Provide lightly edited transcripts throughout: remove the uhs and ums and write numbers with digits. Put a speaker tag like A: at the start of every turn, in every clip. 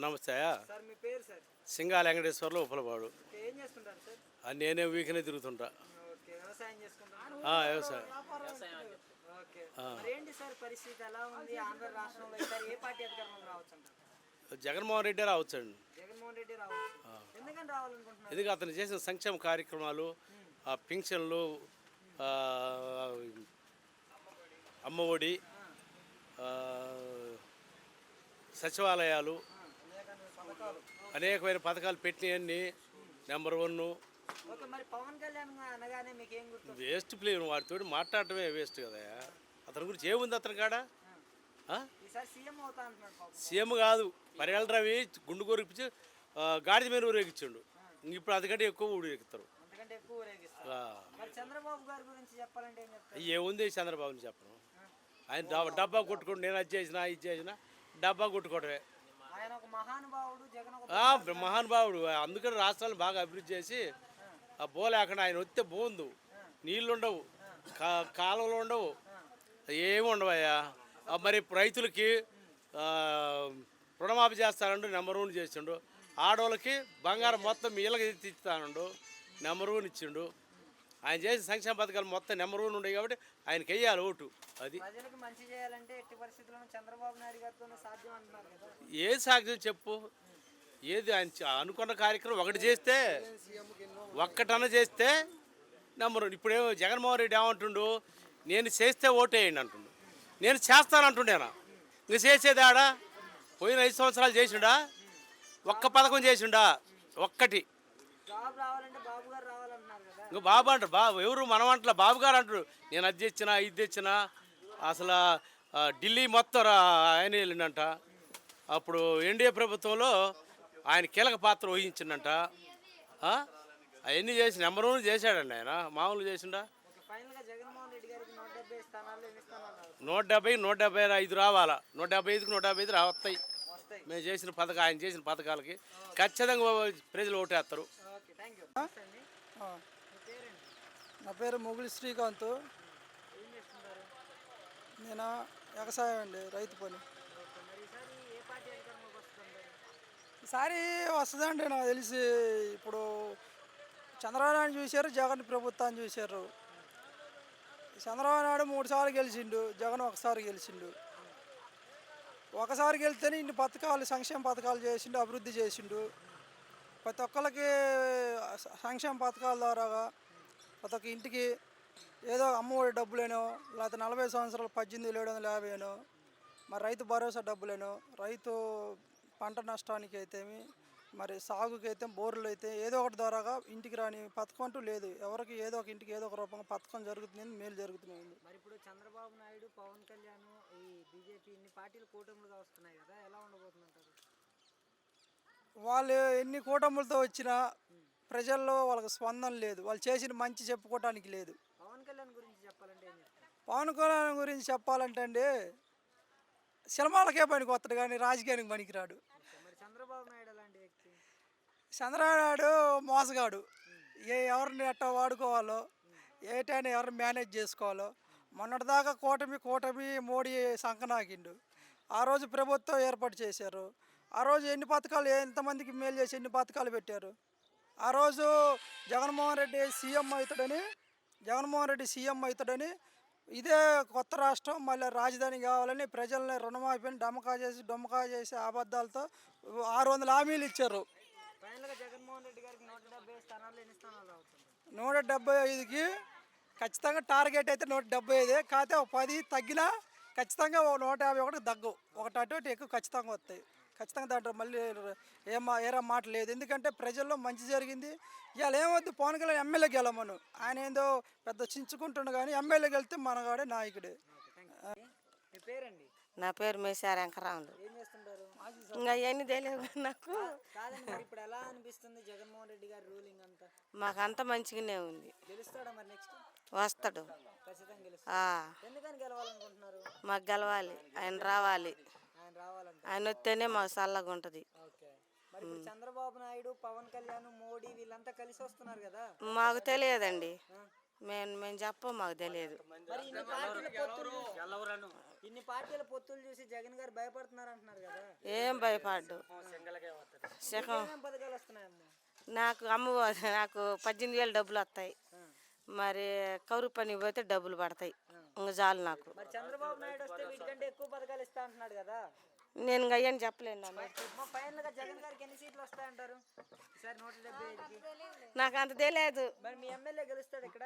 A: నమస్తే.
B: సార్ మీ పేరు సార్?
A: సింగాల వెంకటేశ్వర్లు ఉప్పలపాడు.
B: ఏం చేస్తుంటారు సార్?
A: నేనే వీకనే తిరుగుతుంటా.
B: ఓకే, వ్యవసాయం చేసుకుంటారు.
A: వ్యవసాయం.
B: ఓకే, మరి ఏంటి సార్ పరిస్థితి ఎలా ఉంది ఆంధ్ర రాష్ట్రంలో? ఈసారి ఏ పార్టీ అధికారంలోకి రావచ్చు అంటారు?
A: జగన్మోహన్ రెడ్డి రావచ్చండి.
B: జగన్మోహన్ రెడ్డి రావచ్చు. ఎందుకని రావాలనుకుంటున్నారు?
A: ఎందుకు అతను చేసిన సంక్షేమ కార్యక్రమాలు, పింఛన్లు, అమ్మఒడి, సచివాలయాలు, అనేకమైన పథకాలు పెట్టినవన్నీ నెంబర్ 1.
B: ఓకే, మరి పవన్ కళ్యాణ్ అనగానే మీకు ఏం గుర్తు?
A: వేస్ట్ ప్లేన్ వాడితో మాట్లాడటమే వేస్ట్ కదా. అతని గురించి ఏముంది అతని కాడ?
B: ఈసారి సీఎం అవుతా అంటున్నాడు.
A: సీఎం కాదు, పరియాల రవి గుండు కొరిపించి గాడిద మీద ఊరేగించాడు. ఇప్పుడు అందుకంటే ఎక్కువ ఊరేగిస్తారు.
B: అంతకంటే ఎక్కువ ఊరేగిస్తారు. మరి చంద్రబాబు గారి గురించి చెప్పాలంటే ఏం చెప్తారు?
A: ఏముంది చంద్రబాబుని చెప్పను. ఆయన డబ్బా కొట్టుకోండి, నేను అది చేసినా ఇది చేసినా డబ్బా కొట్టుకోవడమే.
B: ఆయన ఒక మహానుభావుడు, జగన్ ఒక
A: మహానుభావుడు. అందుకని రాష్ట్రాలు బాగా అభివృద్ధి చేసి పోలేకుండా ఆయన వస్తే బాగుంది. నీళ్ళు ఉండవు, కాలువలు ఉండవు, ఏమి ఉండవయ్యా. మరి రైతులకి రుణమాఫీ చేస్తానండు, నెంబర్ 1 చేసిండు. ఆడవాళ్ళకి బంగారం మొత్తం ఇళ్ళకి ఇస్తానండు, నెంబర్ 1 ఇచ్చిండు. ఆయన చేసిన సంక్షేమ పథకాలు మొత్తం నెంబర్ 1 ఉన్నాయి కాబట్టి ఆయనకి వెయ్యాలి ఓటు. అది
B: ప్రజలకు మంచి చేయాలంటే ఎట్టి పరిస్థితుల్లోనూ చంద్రబాబు నాయుడు గారితో సాధ్యం అంటున్నారు కదా.
A: ఏది సాధ్యం చెప్పు? ఏది ఆయన అనుకున్న కార్యక్రమం ఒకటి చేస్తే, ఒక్కటన్నా చేస్తే నెంబర్ 1. ఇప్పుడేమో జగన్మోహన్ రెడ్డి ఏమంటుండు, నేను చేస్తే ఓటేయండి అంటుండు. నేను చేస్తానంటుండేనా? ఇంక చేసేది ఆడా? పోయిన 5 సంవత్సరాలు చేసిండా? ఒక్క పథకం చేసిండా? ఒక్కటి.
B: జాబ్ రావాలంటే బాబు గారు రావాలంటున్నారు కదా.
A: ఇంకా బాబు అంటారు. ఎవరు మనం అంటలా, బాబు గారు అంటారు. నేను అది తెచ్చినా ఇది తెచ్చినా. అసలు ఢిల్లీ మొత్తం ఆయన వెళ్ళిండంట. అప్పుడు ఎన్డీఏ ప్రభుత్వంలో ఆయన కీలక పాత్ర వహించిందంట. అవన్నీ చేసి నెంబర్ 1 చేశాడండి ఆయన. మామూలు చేసిండా? 170, 175 రావాలా. 175కి 175 వస్తాయి. మేము చేసిన పథకం, ఆయన చేసిన పథకాలకి ఖచ్చితంగా ప్రజలు ఓటేస్తారు.
C: నా పేరు మొగులి శ్రీకాంత్. నేను వ్యవసాయం అండి, రైతు పని. ఈసారి వస్తుందండి నాకు తెలిసి. ఇప్పుడు చంద్రబాబు నాయుడు చూశారు, జగన్ ప్రభుత్వాన్ని చూశారు. చంద్రబాబు నాయుడు 3 సార్లు గెలిచిండు, జగన్ ఒకసారి గెలిచిండు. ఒకసారి గెలిస్తేనే ఇన్ని పథకాలు, సంక్షేమ పథకాలు చేసిండు, అభివృద్ధి చేసిండు. ప్రతి ఒక్కరికి సంక్షేమ పథకాల ద్వారా ప్రతి ఒక్క ఇంటికి ఏదో అమ్మఒడి డబ్బులేనో, లేకపోతే 40 సంవత్సరాలు 18,750 మరి రైతు భరోసా డబ్బులేనో, రైతు పంట నష్టానికి అయితేమి, మరి సాగుకి అయితే, బోర్లు అయితే ఏదో ఒకటి ద్వారాగా ఇంటికి రాని పథకం అంటూ లేదు. ఎవరికి ఏదో ఒక ఇంటికి ఏదో ఒక రూపంగా పథకం జరుగుతుంది, మేలు జరుగుతూనే ఉంది.
B: మరి ఇప్పుడు చంద్రబాబు నాయుడు, పవన్ కళ్యాణ్, ఈ బీజేపీ ఇన్ని పార్టీలు కూటములుగా వస్తున్నాయి కదా, ఎలా ఉండబోతుందంటారు?
C: వాళ్ళు ఎన్ని కూటములతో వచ్చినా ప్రజల్లో వాళ్ళకి స్పందన లేదు. వాళ్ళు చేసిన మంచి చెప్పుకోవటానికి లేదు.
B: పవన్ కళ్యాణ్ గురించి చెప్పాలంటే ఏం చెప్తారు?
C: పవన్ కళ్యాణ్ గురించి చెప్పాలంటే అండి, సినిమాలకే పనికి వస్తాడు కానీ రాజకీయానికి పనికిరాడు.
B: మరి చంద్రబాబు నాయుడు అలాంటి వ్యక్తి?
C: చంద్రబాబు నాయుడు మోసగాడు. ఎవరిని ఎట్టా వాడుకోవాలో, ఏటైనా ఎవరిని మేనేజ్ చేసుకోవాలో. మొన్నటిదాకా కూటమి మోడీ సంకనాకిండు. ఆ రోజు ప్రభుత్వం ఏర్పాటు చేశారు. ఆ రోజు ఎన్ని పథకాలు, ఎంతమందికి మేలు చేసి ఎన్ని పథకాలు పెట్టారు. ఆ రోజు జగన్మోహన్ రెడ్డి సీఎం అవుతాడని ఇదే కొత్త రాష్ట్రం మళ్ళీ రాజధాని కావాలని ప్రజల్ని రుణమాఫీని డొమ్మకా చేసి అబద్ధాలతో 600 హామీలు ఇచ్చారు.
B: జగన్మోహన్ రెడ్డి గారికి 170 స్థానాలు, ఎన్ని స్థానాలు అవుతుంది?
C: 175కి ఖచ్చితంగా టార్గెట్ అయితే 175. కాకపోతే 10 తగ్గినా ఖచ్చితంగా 151 తగ్గు. ఒకటి అటు ఇటు ఎక్కువ ఖచ్చితంగా వస్తాయి. ఖచ్చితంగా దాంట్లో మళ్ళీ ఏరా మాట లేదు. ఎందుకంటే ప్రజల్లో మంచి జరిగింది. ఇవాళ ఏమవుద్ది, పవన్ కళ్యాణ్ ఎమ్మెల్యే గెలమను, ఆయన ఏందో పెద్ద చించుకుంటుండు కానీ ఎమ్మెల్యే గెలిస్తే మనగాడే నాయకుడే.
D: నా పేరు మేసారు వెంకరాములు.
B: ఏం చేస్తుంటారు?
D: ఇంకా అవన్నీ తెలియదు నాకు.
B: కాదండి, మరి ఇప్పుడు ఎలా అనిపిస్తుంది జగన్మోహన్ రెడ్డి గారి రూలింగ్ అంతా?
D: మాకు అంత మంచిగానే ఉంది.
B: గెలుస్తాడా మరి నెక్స్ట్?
D: వస్తాడు,
B: ఖచ్చితంగా గెలుస్తాడు. ఎందుకని గెలవాలనుకుంటున్నారు?
D: మాకు గెలవాలి, ఆయన రావాలి. ఆయన వస్తేనే మాకు చల్లగా ఉంటుంది.
B: మరి ఇప్పుడు చంద్రబాబు నాయుడు, పవన్ కళ్యాణ్, మోడీ వీళ్ళంతా కలిసి వస్తున్నారు కదా.
D: మాకు తెలియదండి, మేము చెప్పం, మాకు తెలియదు.
B: ఇన్ని పార్టీల పొత్తులు చూసి జగన్ గారు భయపడుతున్నారు అంటున్నారు కదా,
D: ఏం భయపడ్డు.
B: ఏమేం పథకాలు వస్తున్నాయమ్మా?
D: నాకు నాకు 18,000 డబ్బులు వస్తాయి. మరి కౌరు పని పోతే డబ్బులు పడతాయి. ఇంక చాలు నాకు.
B: మరి చంద్రబాబు నాయుడు వస్తే వీటికంటే ఎక్కువ పథకాలు ఇస్తా అంటున్నాడు కదా.
D: నేను ఇంకా అయ్యని చెప్పలేను.
B: ఫైనల్ గా జగన్ గారికి ఎన్ని సీట్లు వస్తాయంటారు ఈసారి? 175కి.
D: నాకు అంత తెలియదు.
B: మరి మీ ఎమ్మెల్యే గెలుస్తాడు ఇక్కడ?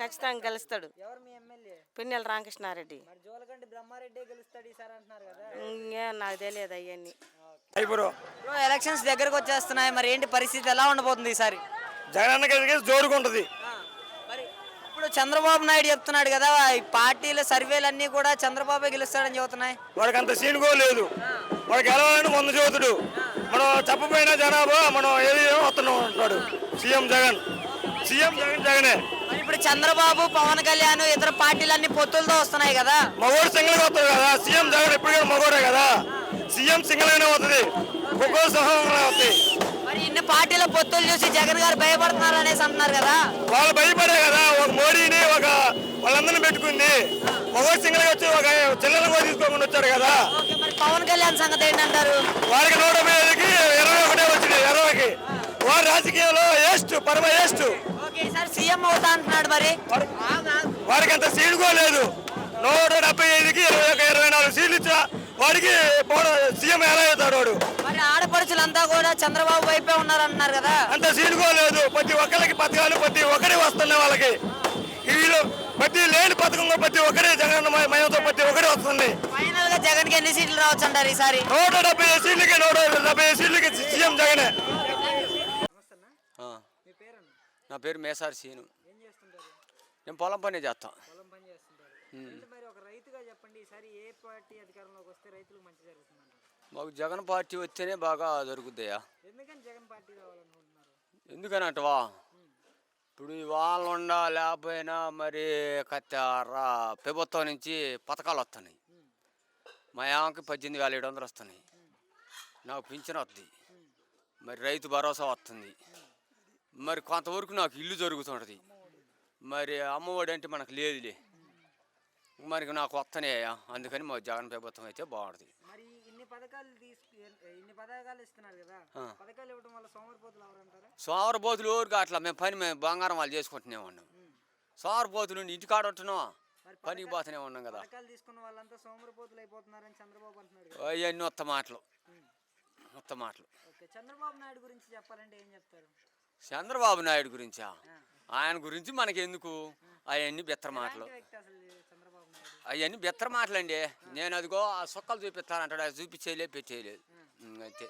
D: ఖచ్చితంగా గెలుస్తాడు.
B: ఎవరు మీ ఎమ్మెల్యే?
D: పిన్నెల రామకృష్ణారెడ్డి.
B: మరి జోలకంటి బ్రహ్మారెడ్డి గెలుస్తాడు ఈసారి అంటున్నారు కదా.
D: ఇంకేం నాకు తెలియదు అవన్నీ.
B: ఎలక్షన్స్ దగ్గరకు వచ్చేస్తున్నాయి, మరి ఏంటి పరిస్థితి ఎలా ఉండబోతుంది ఈసారి?
E: జగన్ జోరుగా ఉంటుంది.
B: మరి ఇప్పుడు చంద్రబాబు నాయుడు చెప్తున్నాడు కదా, ఈ పార్టీల సర్వేలన్నీ కూడా చంద్రబాబే గెలుస్తాడని చెబుతున్నాయి.
E: వాడికి అంత సీనుగో లేదు. వాడికి గెలవాలని 100 చదువుతుడు. మనం చెప్పపోయినా జనాభా మనం ఏది వస్తున్నాం అంటాడు. సీఎం జగనే.
B: మరి ఇప్పుడు చంద్రబాబు, పవన్ కళ్యాణ్, ఇతర పార్టీలన్నీ పొత్తులతో వస్తున్నాయి కదా.
E: మగోడు సింగిల్గా వస్తాడు కదా. సీఎం జగన్ ఎప్పటికైనా మగోడే కదా. సీఎం సింగిల్ గానే వస్తుంది. ఒక్కొక్క సహంగా వస్తాయి.
B: మరి ఇన్ని పార్టీల పొత్తులు చూసి జగన్ గారు భయపడుతున్నారు అనేసి అంటున్నారు కదా.
E: వాళ్ళు భయపడే కదా. ఒక మోడీని వాళ్ళందరినీ పెట్టుకుంది. మగోడు సింగిల్ గా వచ్చి ఒక చిల్లలను కూడా తీసుకోకుండా వచ్చాడు కదా.
B: మరి పవన్ కళ్యాణ్ సంగతి ఏంటంటారు?
E: వారికి 150కి 21 వచ్చింది. 20కి వారు రాజకీయంలో పరమ వేస్ట్.
B: ఈసారి సీఎం అవుతా అంటున్నాడు. మరి
E: వారికి అంత సీటుకో లేదు. 175కి 24 సీట్లు ఇచ్చా వాడికి సీఎం ఎలా అవుతాడు వాడు?
B: మరి ఆడపడుచులంతా కూడా చంద్రబాబు వైపే ఉన్నారంటున్నారు కదా.
E: అంత సీటుకో లేదు. ప్రతి ఒక్కరికి పథకాలు ప్రతి ఒక్కరి వస్తున్నాయి. వాళ్ళకి వీళ్ళు ప్రతి లేని పథకంలో ప్రతి ఒక్కరి జగన్ మయంతో ప్రతి ఒక్కరి వస్తుంది.
B: ఫైనల్ గా జగన్ కి ఎన్ని సీట్లు రావచ్చు అంటారు ఈసారి?
E: 175 సీట్లకి 170 సీట్లకి సీఎం జగనే.
F: నా పేరు మేసారి సీను.
B: ఏం చేస్తుంటారు?
F: నేను పొలం పని చేస్తాను.
B: పొలం పని చేస్తుంటారు. మరి ఒక రైతుగా చెప్పండి, ఈసారి ఏ పార్టీ అధికారంలోకి వస్తే రైతులకు మంచి జరుగుతుందంటారు?
F: మాకు జగన్ పార్టీ వస్తేనే బాగా జరుగుతాయా.
B: ఎందుకని జగన్ పార్టీ రావాలనుకుంటున్నారు?
F: ఎందుకని అంటవా, ఇప్పుడు వాళ్ళు ఉండా లేకపోయినా మరి ప్రభుత్వం నుంచి పథకాలు వస్తున్నాయి. మా ఆమెకి 18,700 వస్తున్నాయి. నాకు పింఛన్ వస్తుంది. మరి రైతు భరోసా వస్తుంది. మరి కొంతవరకు నాకు ఇల్లు జరుగుతుంటుంది. మరి అమ్మఒడి అంటే మనకు లేదులే. మరి నాకు వస్తనే. అందుకని మా జగన్ ప్రభుత్వం అయితే బాగుంటుంది.
B: మరి ఇన్ని పథకాలు ఇస్తున్నారు కదా, పథకాలు ఇవ్వడం వల్ల సోమరిపోతులు ఎవరంటారా?
F: సోమరిపోతులు ఊరికి అట్లా మేము బంగారం వాళ్ళు చేసుకుంటూనే ఉన్నాం. సోమరిపోతులు ఇంటికాడ ఉంటున్నాం, పనికి పోతూనే ఉన్నాం కదా.
B: పథకాలు తీసుకున్న వాళ్ళంతా సోమరిపోతులు అయిపోతున్నారని చంద్రబాబు అంటున్నాడు.
F: అవన్నీ ఉత్త మాటలు.
B: చంద్రబాబు నాయుడు గురించి చెప్పాలంటే ఏం చెప్తారు?
F: చంద్రబాబు నాయుడు గురించా? ఆయన గురించి మనకి ఎందుకు? అవన్నీ బెత్తర మాటలు. అవన్నీ బెత్తర మాటలండి. నేను అదిగో ఆ సొక్కలు చూపిస్తానంటాడు. అది చూపించేయలే పెట్టేయలేదు అంతే.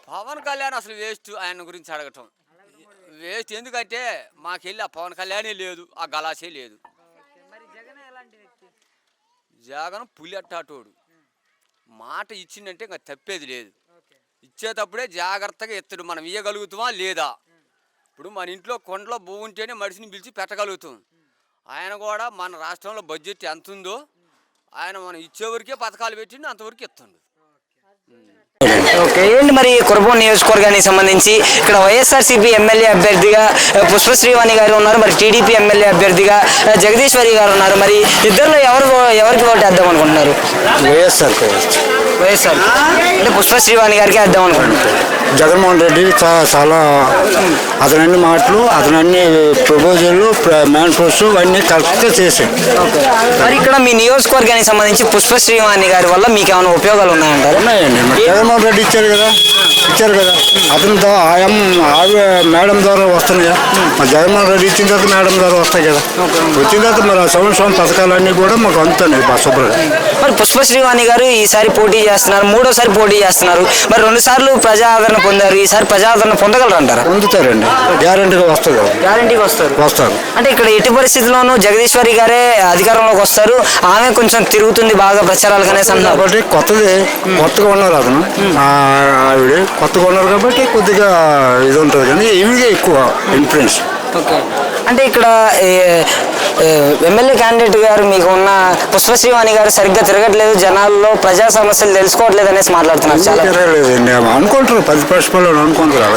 F: పవన్ కళ్యాణ్ అసలు వేస్ట్. ఆయన గురించి అడగటం వేస్ట్. ఎందుకంటే మాకెళ్ళి ఆ పవన్ కళ్యాణే లేదు, ఆ గలాసే లేదు. జగన్ పులిఅట్టాటోడు. మాట ఇచ్చిందంటే ఇంకా తప్పేది లేదు. ఇచ్చేటప్పుడే జాగ్రత్తగా ఎత్తడు. మనం ఇయ్యగలుగుతామా లేదా? ఇప్పుడు మన ఇంట్లో కొండలో భూ ఉంటేనే మనిషిని పిలిచి పెట్టగలుగుతాం. ఆయన కూడా మన రాష్ట్రంలో బడ్జెట్ ఎంత ఉందో ఆయన మనం ఇచ్చేవరకే పథకాలు పెట్టిండు, అంతవరకు ఇస్తుండు.
B: ఓకే, ఏంటి మరి కురపం నియోజకవర్గానికి సంబంధించి ఇక్కడ వైఎస్ఆర్సీపీ ఎమ్మెల్యే అభ్యర్థిగా పుష్పశ్రీవాణి గారు ఉన్నారు. మరి టీడీపీ ఎమ్మెల్యే అభ్యర్థిగా జగదీశ్వరి గారు ఉన్నారు. మరి ఇద్దరిలో ఎవరికి ఓటు వేద్దాం అనుకుంటున్నారు? వైఎస్ఆర్ అంటే పుష్పశ్రీవాణి గారికి వేద్దాం అనుకుంటున్నారు.
G: జగన్మోహన్ రెడ్డి చాలా అతనన్ని మాటలు, అతనన్ని ప్రపోజల్లు, మేనిఫెస్టో అన్నీ కరెక్ట్గా చేశాడు.
B: మరి ఇక్కడ మీ నియోజకవర్గానికి సంబంధించి పుష్పశ్రీవాణి గారి వల్ల మీకు ఏమైనా ఉపయోగాలు ఉన్నాయంటారు?
G: ఉన్నాయండి. జగన్మోహన్ రెడ్డి ఇచ్చారు కదా. అతనితో మేడం ద్వారా వస్తున్నాయి. మరి జగన్మోహన్ రెడ్డి ఇచ్చిన తర్వాత మేడం ద్వారా వస్తాయి కదా. వచ్చిన తర్వాత మరి సంవత్సరం పథకాలన్నీ కూడా మాకు అందుతున్నాయి శుభ్రంగా.
B: మరి పుష్పశ్రీవాణి గారు ఈసారి పోటీ చేస్తున్నారు, 3వసారి పోటీ చేస్తున్నారు. మరి 2 సార్లు ప్రజా ఆదరణ పొందారు. ఈసారి ప్రజా ఆదరణ పొందగలరు అంటారా?
G: పొందుతారండి, గ్యారంటీగా వస్తారు.
B: గ్యారంటీగా వస్తారు. అంటే ఇక్కడ ఎట్టి పరిస్థితుల్లోనూ జగదీశ్వరి గారే అధికారంలోకి వస్తారు. ఆమె కొంచెం తిరుగుతుంది బాగా ప్రచారాలు కనేసి అన్నారు.
G: కాబట్టి కొత్తగా ఉన్నారు. అతను ఆవిడ కొత్తగా ఉన్నారు కాబట్టి కొద్దిగా ఇది ఉంటుంది. కానీ ఇవిగా ఎక్కువ ఇన్ఫ్లుయెన్స్.
B: ఓకే, అంటే ఇక్కడ ఎమ్మెల్యే క్యాండిడేట్ గారు మీకు ఉన్న పుష్పశ్రీవాణి గారు సరిగ్గా తిరగట్లేదు, జనాల్లో ప్రజా సమస్యలు తెలుసుకోవట్లేదు అనేసి మాట్లాడుతున్నారు చాలా.
G: తిరగలేదండి, అనుకుంటారు 10 పుష్పాలు అనుకుంటారు,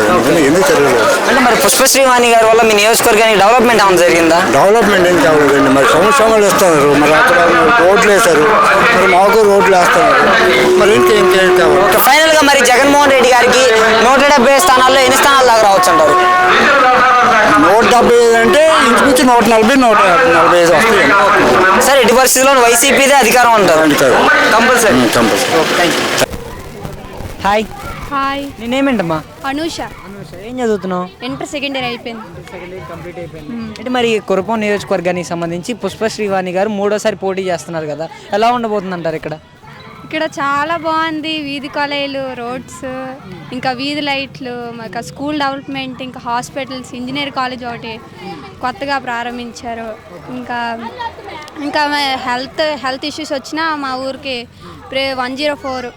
G: ఎందుకు తిరగలేదు?
B: అంటే మరి పుష్పశ్రీవాణి గారి వల్ల మీ నియోజకవర్గానికి డెవలప్మెంట్ ఏమైనా జరిగిందా?
G: డెవలప్మెంట్ ఏం కావలేదండి, మరి సంవత్సరాలు ఇస్తున్నారు, మరి అక్కడ రోడ్లు వేశారు, మరి మాకు రోడ్లు వేస్తున్నారు, మరి ఇంకేం కావాలి?
B: ఓకే, ఫైనల్గా మరి జగన్మోహన్ రెడ్డి గారికి 170 స్థానాల్లో ఎన్ని స్థానాల దాకా రావచ్చు అంటారు?
G: 175 అంటే ఇంచుమించు 140, 145 వస్తాయి.
B: సరే, ఎట్టి పరిస్థితుల్లో వైసీపీదే అధికారం అంటారు కంపల్సరీ. హాయ్
H: హాయ్,
B: నేనేమేంటమ్మా?
H: అనూష.
B: ఏం చదువుతున్నావు?
H: ఇంటర్ సెకండ్ ఇయర్ అయిపోయింది.
B: కంప్లీట్ అయిపోయింది. అంటే మరి కురుపాం నియోజకవర్గానికి సంబంధించి పుష్పశ్రీవాణి గారు 3వ సారి పోటీ చేస్తున్నారు కదా, ఎలా ఉండబోతుంది అంటారు ఇక్కడ?
H: ఇక్కడ చాలా బాగుంది, వీధి కాలేజీలు, రోడ్స్, ఇంకా వీధి లైట్లు, ఇంకా స్కూల్ డెవలప్మెంట్, ఇంకా హాస్పిటల్స్, ఇంజనీర్ కాలేజ్ ఒకటి కొత్తగా ప్రారంభించారు. ఇంకా ఇంకా హెల్త్ ఇష్యూస్ వచ్చినా మా ఊరికి 104.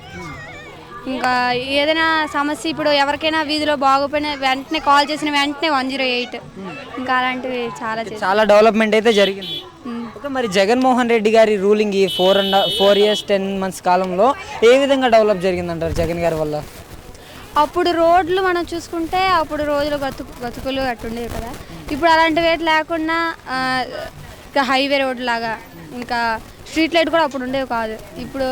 H: ఇంకా ఏదైనా సమస్య ఇప్పుడు ఎవరికైనా వీధిలో బాగోపోయినా వెంటనే కాల్ చేసిన వెంటనే 108. ఇంకా అలాంటివి
B: చాలా డెవలప్మెంట్ అయితే జరిగింది. ఓకే, మరి జగన్మోహన్ రెడ్డి గారి రూలింగ్ ఈ 4 years 10 months కాలంలో ఏ విధంగా డెవలప్ జరిగిందంటారు జగన్ గారి వల్ల?
H: అప్పుడు రోడ్లు మనం చూసుకుంటే అప్పుడు రోజులు గతుకులు అట్టుండేవి కదా. ఇప్పుడు అలాంటివి ఏటి లేకుండా ఇంకా హైవే రోడ్ లాగా, ఇంకా స్ట్రీట్ లైట్ కూడా అప్పుడు ఉండేవి కాదు. ఇప్పుడు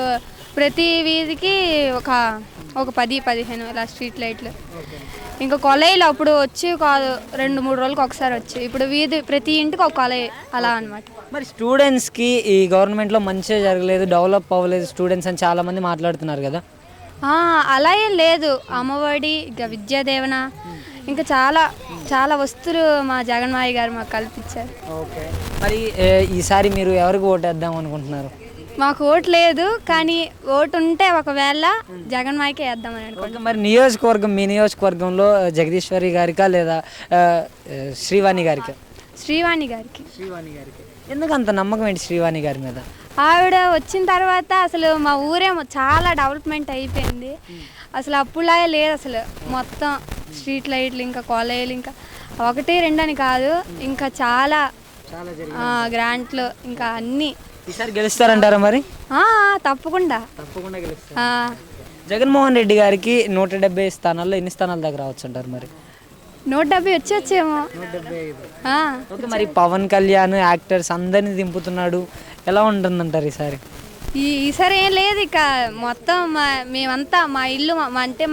H: ప్రతి వీధికి ఒక 10-15 ఇలా స్ట్రీట్ లైట్లు. ఇంకా కాలేజీలు అప్పుడు వచ్చి కాదు, 2-3 రోజులకు ఒకసారి వచ్చి, ఇప్పుడు వీధి ప్రతి ఇంటికి ఒక కాలేజ్ అలా అనమాట.
B: మరి స్టూడెంట్స్కి ఈ గవర్నమెంట్లో మంచిగా జరగలేదు, డెవలప్ అవ్వలేదు స్టూడెంట్స్ అని చాలామంది మాట్లాడుతున్నారు కదా.
H: అలా ఏం లేదు, అమ్మఒడి, ఇంకా విద్యాదేవన, ఇంకా చాలా చాలా వస్తువులు మా జగన్మాయి గారు మాకు కల్పించారు.
B: ఓకే, మరి ఈసారి మీరు ఎవరికి ఓటేద్దాం అనుకుంటున్నారు?
H: మాకు ఓటు లేదు, కానీ ఓటు ఉంటే ఒకవేళ జగన్మాయికే వేద్దామని అనుకుంటున్నాం.
B: మరి మీ నియోజకవర్గంలో జగదీశ్వరి గారికా లేదా శ్రీవాణి గారికా?
H: శ్రీవాణి గారికి.
B: ఎందుకు అంత నమ్మకం ఏంటి శ్రీవాణి గారి మీద?
H: ఆవిడ వచ్చిన తర్వాత అసలు మా ఊరేమో చాలా డెవలప్మెంట్ అయిపోయింది. అసలు అప్పుడులాగే లేదు, అసలు మొత్తం స్ట్రీట్ లైట్లు, ఇంకా కాలేజీలు, ఇంకా 1-2 అని కాదు, ఇంకా చాలా గ్రాంట్లు, ఇంకా అన్నీ.
B: ఈసారి గెలుస్తారంటారా మరి?
H: తప్పకుండా
B: గెలుస్తారు. జగన్మోహన్ రెడ్డి గారికి 170 స్థానాల్లో ఎన్ని స్థానాల దాకా రావచ్చు అంటారు మరి?
H: 170 వచ్చేమో.
B: ఓకే, మరి పవన్ కళ్యాణ్ యాక్టర్స్ అందరినీ దింపుతున్నాడు, ఎలా ఉంటుందంటారు ఈసారి?
H: ఈసారి ఏం లేదు, ఇక మొత్తం మేమంతా మా ఇల్లు అంటే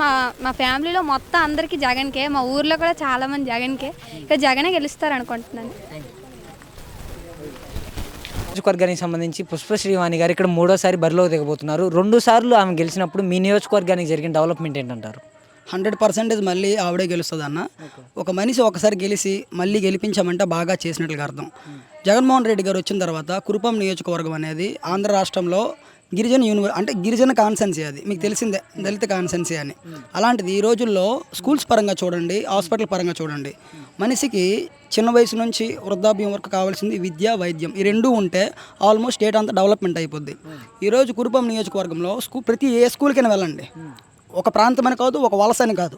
H: మా ఫ్యామిలీలో మొత్తం అందరికీ జగన్కే, మా ఊర్లో కూడా చాలా మంది జగన్కే, ఇక జగనే గెలుస్తారు అనుకుంటున్నాను.
B: నియోజకవర్గానికి సంబంధించి పుష్పశ్రీవాణి గారు ఇక్కడ 3వ సారి బరిలో దిగబోతున్నారు. 2 సార్లు ఆమె గెలిచినప్పుడు మీ నియోజకవర్గానికి జరిగిన డెవలప్మెంట్ ఏంటంటారు?
C: 100% మళ్ళీ ఆవిడే గెలుస్తుంది అన్న. ఒక మనిషి ఒకసారి గెలిచి మళ్ళీ గెలిపించామంటే బాగా చేసినట్లుగా అర్థం. జగన్మోహన్ రెడ్డి గారు వచ్చిన తర్వాత కురుపాం నియోజకవర్గం అనేది ఆంధ్ర రాష్ట్రంలో గిరిజన కాన్సెన్సీ, అది మీకు తెలిసిందే, దళిత కాన్సెన్సీ అని. అలాంటిది ఈ రోజుల్లో స్కూల్స్ పరంగా చూడండి, హాస్పిటల్ పరంగా చూడండి, మనిషికి చిన్న వయసు నుంచి వృద్ధాప్యం వరకు కావాల్సింది విద్య, వైద్యం, ఈ 2 ఉంటే ఆల్మోస్ట్ స్టేట్ అంతా డెవలప్మెంట్ అయిపోద్ది. ఈరోజు కురుపాం నియోజకవర్గంలో ప్రతి ఏ స్కూల్కైనా వెళ్ళండి, ఒక ప్రాంతం అని కాదు, ఒక వలస అని కాదు,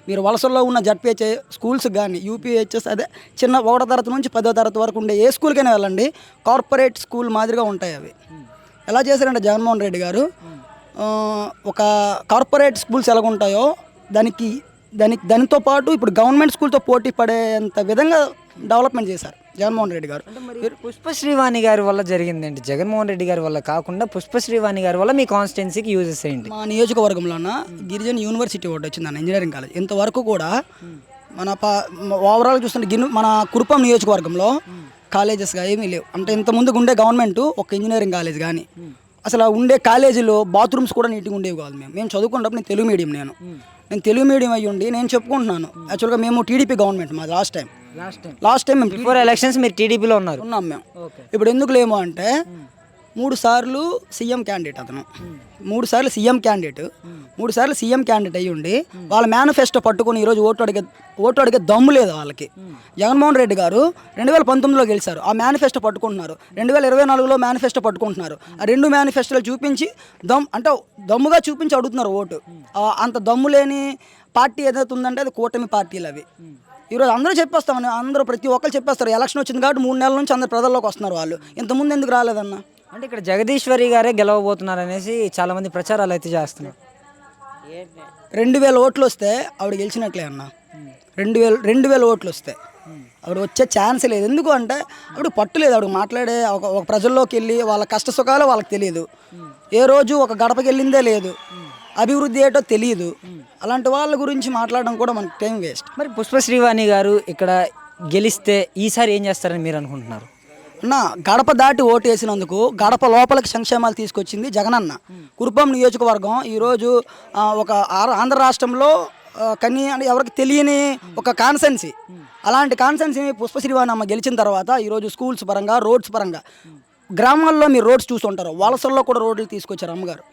C: మీరు వలసల్లో ఉన్న జడ్పీహెచ్ఏ స్కూల్స్ కానీ, యూపీహెచ్ఎస్, అదే చిన్న 1వ తరగతి నుంచి 10వ తరగతి వరకు ఉండే ఏ స్కూల్కైనా వెళ్ళండి, కార్పొరేట్ స్కూల్ మాదిరిగా ఉంటాయి అవి. ఎలా చేశారంటే జగన్మోహన్ రెడ్డి గారు ఒక కార్పొరేట్ స్కూల్స్ ఎలాగుంటాయో దానితో పాటు ఇప్పుడు గవర్నమెంట్ స్కూల్తో పోటీ పడేంత విధంగా డెవలప్మెంట్ చేశారు జగన్మోహన్ రెడ్డి గారు.
B: పుష్పశ్రీవాణి గారి వల్ల జరిగిందేంటి? జగన్మోహన్ రెడ్డి గారి వల్ల కాకుండా పుష్పశ్రీవాణి గారి వల్ల మీ కాన్స్టిట్యున్సీకి యూజెస్ ఏంటి?
C: మా నియోజకవర్గంలోన గిరిజన యూనివర్సిటీ ఒకటి వచ్చిందన్న, ఇంజనీరింగ్ కాలేజ్. ఇంతవరకు కూడా మన ఓవరాల్ చూస్తుంటే మన కురుపాం నియోజకవర్గంలో కాలేజెస్గా ఏమీ లేవు. అంటే ఇంతకుముందు ఉండే గవర్నమెంట్ ఒక ఇంజనీరింగ్ కాలేజ్ కానీ, అసలు ఉండే కాలేజీలో బాత్రూమ్స్ కూడా నీట్గా ఉండేవి కాదు. మేము చదువుకున్నప్పుడు నేను తెలుగు మీడియం, నేను తెలుగు మీడియం అయ్యి ఉండి నేను చెప్పుకుంటున్నాను. యాక్చువల్గా మేము టీడీపీ గవర్నమెంట్, మాది లాస్ట్ టైం మేము
B: బిఫోర్ ఎలక్షన్స్ మీరు టీడీపీలో ఉన్నాం
C: మేము. ఇప్పుడు ఎందుకు లేము అంటే 3 సార్లు సీఎం క్యాండిడేట్ అతను, 3 సార్లు సీఎం క్యాండిడేట్, 3 సార్లు సీఎం క్యాండిడేట్ అయ్యి ఉండి వాళ్ళ మేనిఫెస్టో పట్టుకుని ఈరోజు ఓటు అడిగే దమ్ము లేదు వాళ్ళకి. జగన్మోహన్ రెడ్డి గారు 2019లో గెలిచారు, ఆ మేనిఫెస్టో పట్టుకుంటున్నారు. 2024లో మేనిఫెస్టో పట్టుకుంటున్నారు. ఆ 2 మేనిఫెస్టోలు చూపించి దమ్ముగా చూపించి అడుగుతున్నారు ఓటు. అంత దమ్ము లేని పార్టీ ఏదైతే ఉందంటే అది కూటమి పార్టీలు అవి.
I: ఈరోజు అందరూ చెప్పేస్తామని అందరూ ప్రతి ఒక్కరు చెప్పేస్తారు. ఎలక్షన్ వచ్చింది కాబట్టి 3 నెలల నుంచి అందరు ప్రజల్లోకి వస్తున్నారు. వాళ్ళు ఇంతకుముందు ఎందుకు రాలేదన్న?
B: అంటే ఇక్కడ జగదీశ్వరి గారే గెలవబోతున్నారు అనేసి చాలామంది ప్రచారాలు అయితే చేస్తున్నారు.
I: 2000 ఓట్లు వస్తే ఆవిడ గెలిచినట్లే అన్న. 2000 ఓట్లు వస్తే ఆవిడ వచ్చే ఛాన్స్ లేదు. ఎందుకు అంటే ఆవిడ పట్టు లేదు. ఆవిడ మాట్లాడే ఒక ప్రజల్లోకి వెళ్ళి వాళ్ళ కష్ట సుఖాలు వాళ్ళకి తెలియదు. ఏ రోజు ఒక గడపకి వెళ్ళిందే లేదు. అభివృద్ధి ఏటో తెలియదు. అలాంటి వాళ్ళ గురించి మాట్లాడడం కూడా మనకి టైం వేస్ట్.
B: మరి పుష్పశ్రీవాణి గారు ఇక్కడ గెలిస్తే ఈసారి ఏం చేస్తారని మీరు అనుకుంటున్నారు?
I: అన్న, గడప దాటి ఓటు వేసినందుకు గడప లోపలికి సంక్షేమాలు తీసుకొచ్చింది జగనన్న. కురుపాం నియోజకవర్గం ఈరోజు ఒక ఆంధ్ర రాష్ట్రంలో అంటే ఎవరికి తెలియని ఒక కాన్సెన్సీ. అలాంటి కాన్సెన్సీని పుష్పశ్రీవాణి అమ్మ గెలిచిన తర్వాత ఈరోజు స్కూల్స్ పరంగా, రోడ్స్ పరంగా, గ్రామాల్లో మీరు రోడ్స్ చూస్తుంటారు, వలసల్లో కూడా రోడ్లు తీసుకొచ్చారు అమ్మగారు.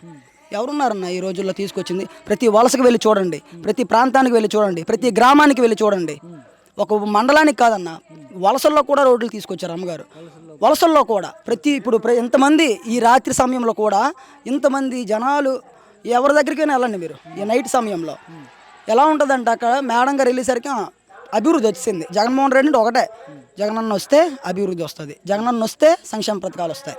I: ఎవరున్నారన్న ఈ రోజుల్లో తీసుకొచ్చింది? ప్రతి వలసకు వెళ్ళి చూడండి, ప్రతి ప్రాంతానికి వెళ్ళి చూడండి, ప్రతి గ్రామానికి వెళ్ళి చూడండి. ఒక మండలానికి కాదన్న, వలసల్లో కూడా రోడ్లు తీసుకొచ్చారు అమ్మగారు. వలసల్లో కూడా ఇప్పుడు ఎంతమంది ఈ రాత్రి సమయంలో కూడా ఇంతమంది జనాలు ఎవరి దగ్గరికైనా వెళ్ళండి మీరు. ఈ నైట్ సమయంలో ఎలా ఉంటుందంటే అక్కడ మేడం గారు వెళ్ళేసరికి అభివృద్ధి వచ్చింది. జగన్మోహన్ రెడ్డి ఒకటే, జగనన్న వస్తే అభివృద్ధి వస్తుంది, జగనన్న వస్తే సంక్షేమ పథకాలు వస్తాయి.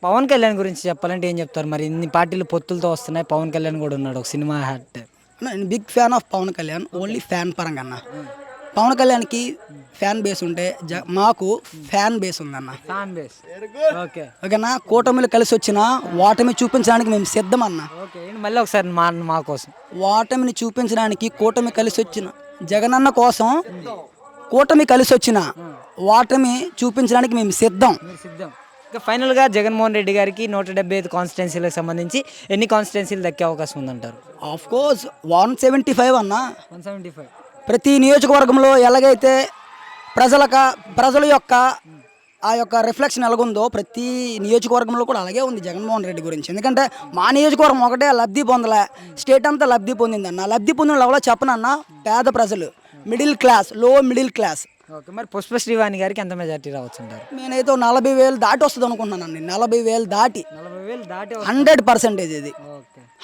B: పవన్ కళ్యాణ్ గురించి చెప్పాలంటే ఏం చెప్తారు? మరి ఇన్ని పార్టీలు పొత్తులతో వస్తున్నాయి, పవన్ కళ్యాణ్ కూడా ఉన్నాడు, ఒక సినిమా హ్యాట్.
I: నేను big fan of Pawan Kalyan. Only fan పరంగా అన్న. పవన్ కళ్యాణ్కి ఫ్యాన్ బేస్ ఉంటే మాకు ఫ్యాన్ బేస్ ఉందన్న.
B: ఫ్యాన్ బేస్
I: ఓకేనా? కూటమిలు కలిసి వచ్చిన ఓటమి చూపించడానికి మేము సిద్ధం అన్న.
B: మళ్ళీ ఒకసారి మా కోసం
I: ఓటమిని చూపించడానికి కూటమి కలిసి వచ్చిన జగనన్న కోసం, కూటమి కలిసి వచ్చిన ఓటమి చూపించడానికి మేము సిద్ధం.
B: ఇక ఫైనల్గా జగన్మోహన్ రెడ్డి గారికి 175 కాన్స్టిట్యున్సీలకు సంబంధించి ఎన్ని కాన్స్టిట్యున్సీలు దక్కే అవకాశం ఉందంటారు?
I: ఆఫ్ కోర్స్ 175 అన్న.
B: 175.
I: ప్రతి నియోజకవర్గంలో ఎలాగైతే ప్రజల యొక్క ఆ యొక్క రిఫ్లెక్షన్ ఎలాగుందో ప్రతి నియోజకవర్గంలో కూడా అలాగే ఉంది జగన్మోహన్ రెడ్డి గురించి. ఎందుకంటే మా నియోజకవర్గం ఒకటే లబ్ధి పొందలే, స్టేట్ అంతా లబ్ధి పొందిందన్న. లబ్ధి పొందిన ఎవరో చెప్పనన్న, పేద ప్రజలు, మిడిల్ క్లాస్, లో మిడిల్ క్లాస్.
B: ఓకే, మరి పుష్పశ్రీవాణి గారికి ఎంత మెజార్టీ రావచ్చు అంటారు?
I: నేనైతే 40,000 దాటి వస్తుంది అనుకుంటున్నాను. 40,000 దాటి 100% ఇది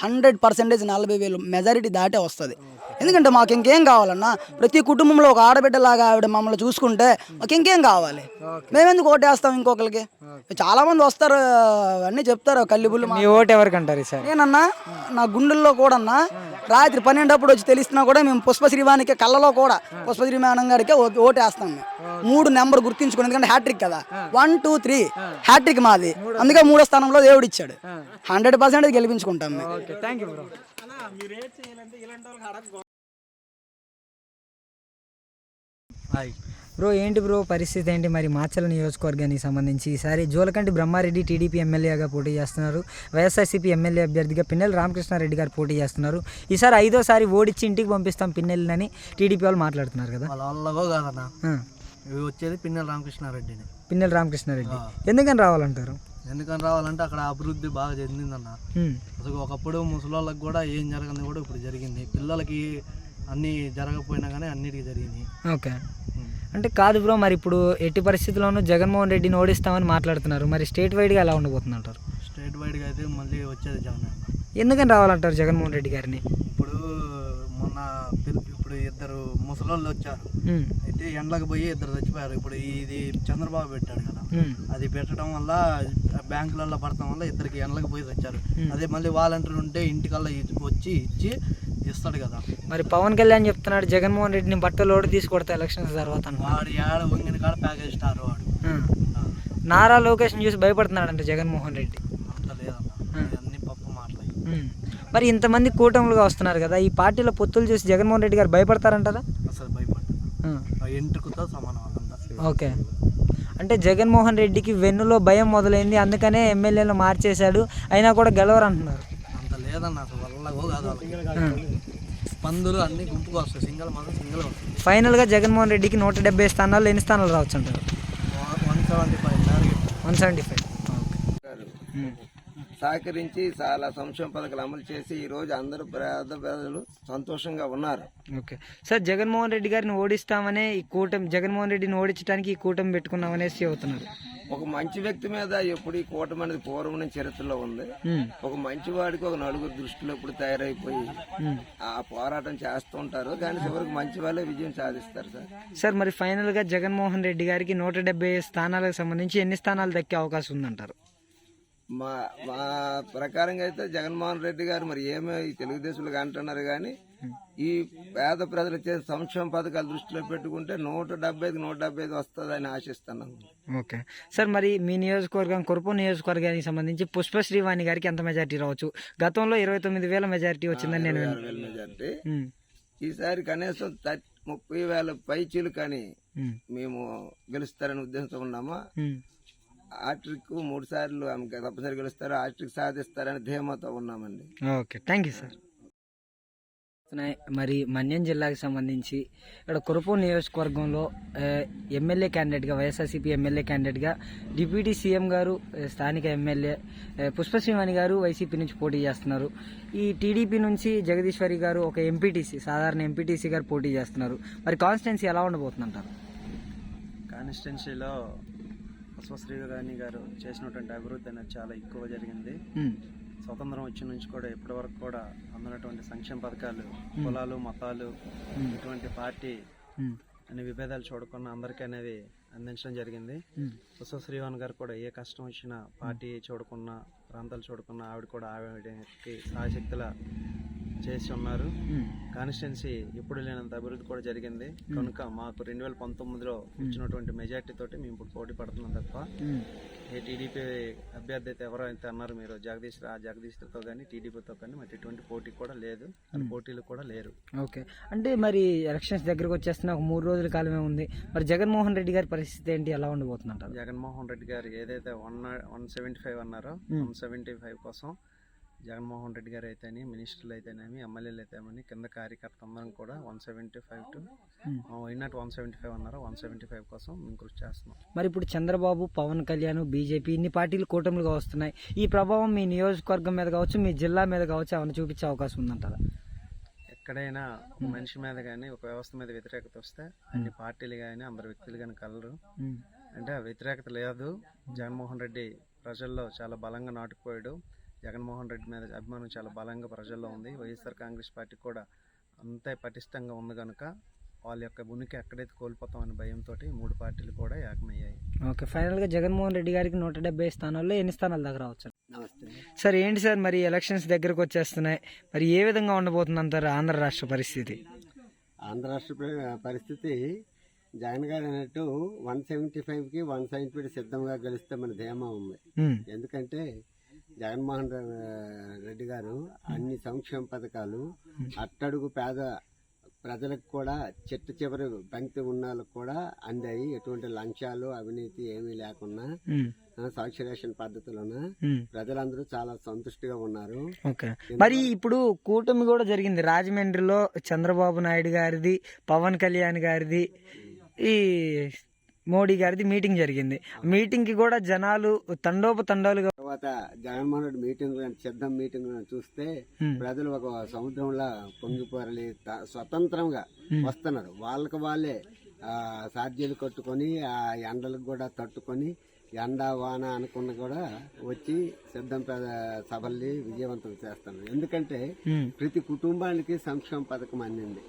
I: 100% 40,000 మెజారిటీ దాటే వస్తుంది. ఎందుకంటే మాకు ఇంకేం కావాలన్నా, ప్రతి కుటుంబంలో ఒక ఆడబిడ్డలాగా ఆవిడ మమ్మల్ని చూసుకుంటే మాకు ఇంకేం కావాలి? మేమెందుకు ఓటేస్తాం ఇంకొకరికి? చాలా మంది వస్తారు, అన్నీ చెప్తారు కల్లిబుల్లు.
B: మీ ఓటు ఎవరికి అంటారు సార్?
I: నేనన్నా నా గుండెల్లో కూడా అన్నా రాత్రి 12 అప్పుడు వచ్చి తెలిసినా కూడా మేము పుష్పశ్రీవానికి కళ్ళలో కూడా పుష్పశ్రీ మేడం గారికి ఓటేస్తాం. 3 నెంబర్ గుర్తించుకుని, ఎందుకంటే హ్యాట్రిక్ కదా, 1, 2, 3 హ్యాట్రిక్ మాది. అందుకే 3వ స్థానంలో దేవుడు ఇచ్చాడు. 100% గెలిపించుకుంటాం మేము.
B: బ్రో, ఏంటి బ్రో పరిస్థితి ఏంటి? మరి మాచర్ల నియోజకవర్గానికి సంబంధించి ఈసారి జోలకంటి బ్రహ్మారెడ్డి టీడీపీ ఎమ్మెల్యేగా పోటీ చేస్తున్నారు, వైఎస్ఆర్సీపీ ఎమ్మెల్యే అభ్యర్థిగా పిన్నెల్లి రామకృష్ణారెడ్డి గారు పోటీ చేస్తున్నారు. ఈసారి 5వ ఓడిచ్చి ఇంటికి పంపిస్తాం పిన్నెల్లిని టీడీపీ వాళ్ళు మాట్లాడుతున్నారు కదా.
J: వచ్చేది పిన్నెల్లి రామకృష్ణారెడ్డిని.
B: పిన్నెల్లి రామకృష్ణారెడ్డి ఎందుకని రావాలంటారు?
J: ఎందుకని రావాలంటే అక్కడ అభివృద్ధి బాగా చెందిందన్న. అసలు ఒకప్పుడు ముసలోళ్ళకి కూడా ఏం జరగని కూడా ఇప్పుడు జరిగింది. పిల్లలకి అన్నీ జరగకపోయినా కానీ అన్నిటికీ జరిగింది.
B: ఓకే, అంటే కాదు బ్రో, మరి ఇప్పుడు ఎట్టి పరిస్థితుల్లోనూ జగన్మోహన్ రెడ్డిని ఓడిస్తామని మాట్లాడుతున్నారు. మరి స్టేట్ వైడ్గా ఎలా ఉండబోతుంది అంటారు?
J: స్టేట్ వైడ్గా అయితే మళ్ళీ వచ్చేది జగన్.
B: ఎందుకని రావాలంటారు జగన్మోహన్ రెడ్డి గారిని?
J: ఇప్పుడు ఇద్దరు ముసలోళ్ళు వచ్చారు, అయితే ఎండ్లకు పోయి ఇద్దరు చచ్చిపోయారు. ఇప్పుడు ఇది చంద్రబాబు పెట్టాడు కదా, అది పెట్టడం వల్ల బ్యాంకులలో పడటం వల్ల ఇద్దరికి ఎండ్లకు పోయి వచ్చారు. అదే మళ్ళీ వాలంటీర్ ఉంటే ఇంటికల్లా వచ్చి ఇచ్చి ఇస్తాడు కదా.
B: మరి పవన్ కళ్యాణ్ చెప్తున్నాడు జగన్మోహన్ రెడ్డిని బట్టలోడు తీసుకొడతా ఎలక్షన్స్ తర్వాత.
J: వాడు ఏడ వంగిన కాడ ప్యాకేజ్ స్టార్ వాడు.
B: నారా లోకేష్ని చూసి భయపడుతున్నాడు అంటే జగన్మోహన్ రెడ్డి.
J: అంత లేదన్న, అన్ని పప్పు మాట్లాడి.
B: మరి ఇంతమంది కూటములుగా వస్తున్నారు కదా, ఈ పార్టీలో పొత్తులు చూసి జగన్మోహన్ రెడ్డి గారు భయపడతారంటారా?
J: అసలు భయపడతారు, ఎంట్రుకుతో సమానం వాళ్ళంతా.
B: ఓకే, అంటే జగన్మోహన్ రెడ్డికి వెన్నులో భయం మొదలైంది, అందుకనే ఎమ్మెల్యేలు మార్చేశాడు, అయినా కూడా గెలవరు అంటున్నారు.
J: అంత లేదన్న, అసలు వల్లగో కాదు. పందులు అన్ని గుంపుగా వస్తాయి, సింగల్ మాత్రం సింగల్ వస్తాయి.
B: ఫైనల్గా జగన్మోహన్ రెడ్డికి 170 స్థానాల్లో ఎన్ని స్థానాలు రావచ్చు అంటారు? 175.
K: సహకరించి చాలా సంక్షేమ పథకాలు అమలు చేసి ఈరోజు అందరూ పేద ప్రజలు సంతోషంగా ఉన్నారు.
B: ఓకే సార్, జగన్మోహన్ రెడ్డి గారిని ఓడిస్తామనే ఈ కూటమి, జగన్మోహన్ రెడ్డిని ఓడించడానికి ఈ కూటమి పెట్టుకున్నామనేసి అవుతున్నారు.
K: ఒక మంచి వ్యక్తి మీద ఎప్పుడు ఈ కూటమి అనేది పూర్వం నుంచి చరిత్రలో ఉంది. ఒక మంచి వాడికి ఒక నలుగురు దృష్టిలో ఇప్పుడు తయారైపోయి ఆ పోరాటం చేస్తూ ఉంటారు, కానీ చివరికి మంచి వాళ్ళే విజయం సాధిస్తారు సార్.
B: సార్ మరి ఫైనల్ గా జగన్మోహన్ రెడ్డి గారికి 170 స్థానాలకు సంబంధించి ఎన్ని స్థానాలు దక్కే అవకాశం ఉందంటారు?
K: మా మా ప్రకారంగా అయితే జగన్మోహన్ రెడ్డి గారు మరి ఏమో ఈ తెలుగుదేశంలో అంటున్నారు, కానీ ఈ పేద ప్రజలు చేసే సంక్షేమ పథకాలు దృష్టిలో పెట్టుకుంటే 175 వస్తుందని ఆశిస్తున్నాం.
B: ఓకే సార్, మరి మీ నియోజకవర్గం కురుపు నియోజకవర్గానికి సంబంధించి పుష్పశ్రీవాణి గారికి ఎంత మెజార్టీ రావచ్చు? గతంలో 29,000 మెజార్టీ వచ్చిందని నేను
K: 26,000 మెజార్టీ. ఈసారి కనీసం 30,000 పైచీలు కానీ మేము గెలుస్తారనే ఉద్దేశంతో ఉన్నామా. ఆట్రిక్ 3 సార్లు ఆమె తప్పనిసరి గెలుస్తారు, ఆట్రిక్ సాధిస్తారని ధీమాతో ఉన్నామండి.
B: Okay, thank you sir. మరి మన్యం జిల్లాకు సంబంధించి ఇక్కడ కురుపు నియోజకవర్గంలో ఎమ్మెల్యే క్యాండిడేట్గా వైఎస్ఆర్సీపీ ఎమ్మెల్యే క్యాండిడేట్గా డిప్యూటీ సీఎం గారు, స్థానిక ఎమ్మెల్యే పుష్పశ్రీవాణి గారు వైసీపీ నుంచి పోటీ చేస్తున్నారు. ఈ టీడీపీ నుంచి జగదీశ్వరి గారు ఒక ఎంపీటీసీ, సాధారణ ఎంపీటీసీ గారు పోటీ చేస్తున్నారు. మరి కాన్స్టిట్యున్సీ ఎలా ఉండబోతుందంటారు?
J: కాన్స్టిట్యున్సీలో పుష్పశ్రీవాణి గారు చేసినటువంటి అభివృద్ధి అనేది చాలా ఎక్కువ జరిగింది. స్వతంత్రం వచ్చిన నుంచి కూడా ఇప్పటి వరకు కూడా అందనటువంటి సంక్షేమ పథకాలు, కులాలు మతాలు ఇటువంటి పార్టీ అనే విభేదాలు చూడకుండా అందరికీ అనేది అందించడం జరిగింది. పుష్పశ్రీవాణి గారు కూడా ఏ కష్టం వచ్చినా పార్టీ చూడకుండా, ప్రాంతాలు చూడకుండా ఆవిడ కూడా ఆవిడకి సాయశక్తుల చేసి ఉన్నారు. కాన్స్టిట్యున్సీ ఎప్పుడు లేనంత అభివృద్ధి కూడా జరిగింది కనుక మాకు 2019లో ఇచ్చినటువంటి మెజార్టీ తోటి మేము ఇప్పుడు పోటీ పడుతున్నాం తప్ప ఏ టీడీపీ అభ్యర్థి అయితే ఎవరైతే అన్నారు మీరు జగదీశ్తో కానీ టీడీపీతో కానీ మరి ఎటువంటి పోటీ కూడా లేదు, పోటీలు కూడా లేరు.
B: ఓకే, అంటే మరి ఎలక్షన్స్ దగ్గరకు వచ్చేస్తున్న ఒక 3 రోజుల కాలమే ఉంది. మరి జగన్మోహన్ రెడ్డి గారి పరిస్థితి ఏంటి, ఎలా ఉండబోతుందంటారు?
J: జగన్మోహన్ రెడ్డి గారు ఏదైతే 175 అన్నారో 175 కోసం జగన్మోహన్ రెడ్డి గారు అయితేనే, మినిస్టర్లు అయితేనేమి, ఎమ్మెల్యేలు అయితేనేమి, కింద కార్యకర్త అందరం కూడా 175 టు 175 అన్నారు, 175 కోసం మేము కృషి చేస్తున్నాం.
B: మరి ఇప్పుడు చంద్రబాబు, పవన్ కళ్యాణ్, బీజేపీ ఇన్ని పార్టీలు కూటమిలుగా వస్తున్నాయి. ఈ ప్రభావం మీ నియోజకవర్గం మీద కావచ్చు, మీ జిల్లా మీద కావచ్చు ఏమైనా చూపించే అవకాశం ఉందంటారా?
J: ఎక్కడైనా మనిషి మీద కానీ ఒక వ్యవస్థ మీద వ్యతిరేకత వస్తే అన్ని పార్టీలు కానీ అందరు వ్యక్తులు కానీ కలరు. అంటే ఆ వ్యతిరేకత లేదు. జగన్మోహన్ రెడ్డి ప్రజల్లో చాలా బలంగా నాటుకుపోయాడు. జగన్మోహన్ రెడ్డి మీద అభిమానం చాలా బలంగా ప్రజల్లో ఉంది. వైఎస్ఆర్ కాంగ్రెస్ పార్టీ కూడా అంతే పటిష్టంగా ఉంది కనుక వాళ్ళ యొక్క ఉనికి ఎక్కడైతే కోల్పోతామనే భయంతో 3 పార్టీలు కూడా ఏకమయ్యాయి.
B: ఓకే, ఫైనల్గా జగన్మోహన్ రెడ్డి గారికి 170 స్థానాల్లో ఎన్ని స్థానాల దగ్గర రావచ్చు?
L: నమస్తే
B: సార్. ఏంటి సార్ మరి ఎలక్షన్స్ దగ్గరకు వచ్చేస్తున్నాయి, మరి ఏ విధంగా ఉండబోతుంది అంటారు ఆంధ్ర రాష్ట్ర పరిస్థితి?
L: ఆంధ్ర రాష్ట్ర పరిస్థితి జగన్ గారు అన్నట్టు 175కి 170 సిద్ధంగా గెలుస్తామని ధీమా ఉంది. ఎందుకంటే జగన్మోహన్ రెడ్డి గారు అన్ని సంక్షేమ పథకాలు అట్టడుగు పేద ప్రజలకు కూడా చివరి పంక్తి ఉన్న వాళ్ళకు కూడా అందాయి. ఎటువంటి లంచాలు, అవినీతి ఏమీ లేకుండా సాక్షరేషన్ పద్ధతిలోన ప్రజలందరూ చాలా సంతుష్టిగా ఉన్నారు.
B: మరి ఇప్పుడు కూటమి కూడా జరిగింది రాజమండ్రిలో. చంద్రబాబు నాయుడు గారిది, పవన్ కళ్యాణ్ గారిది, ఈ మోడీ గారిది మీటింగ్ జరిగింది. మీటింగ్ కి కూడా జనాలు తండోపతండాలుగా.
L: తర్వాత జగన్మోహన్ రెడ్డి మీటింగ్ సిద్ధం మీటింగ్ చూస్తే ప్రజలు ఒక సముద్రంలో పొంగిపోరలి స్వతంత్రంగా వస్తున్నారు. వాళ్ళకి వాళ్ళే సాధ్యాలు కట్టుకొని ఆ ఎండలకు కూడా తట్టుకొని ఎండ వాన అనుకున్న కూడా వచ్చి సిద్ధం సభల్ని విజయవంతం చేస్తున్నారు. ఎందుకంటే ప్రతి కుటుంబానికి సంక్షేమ పథకం అందింది.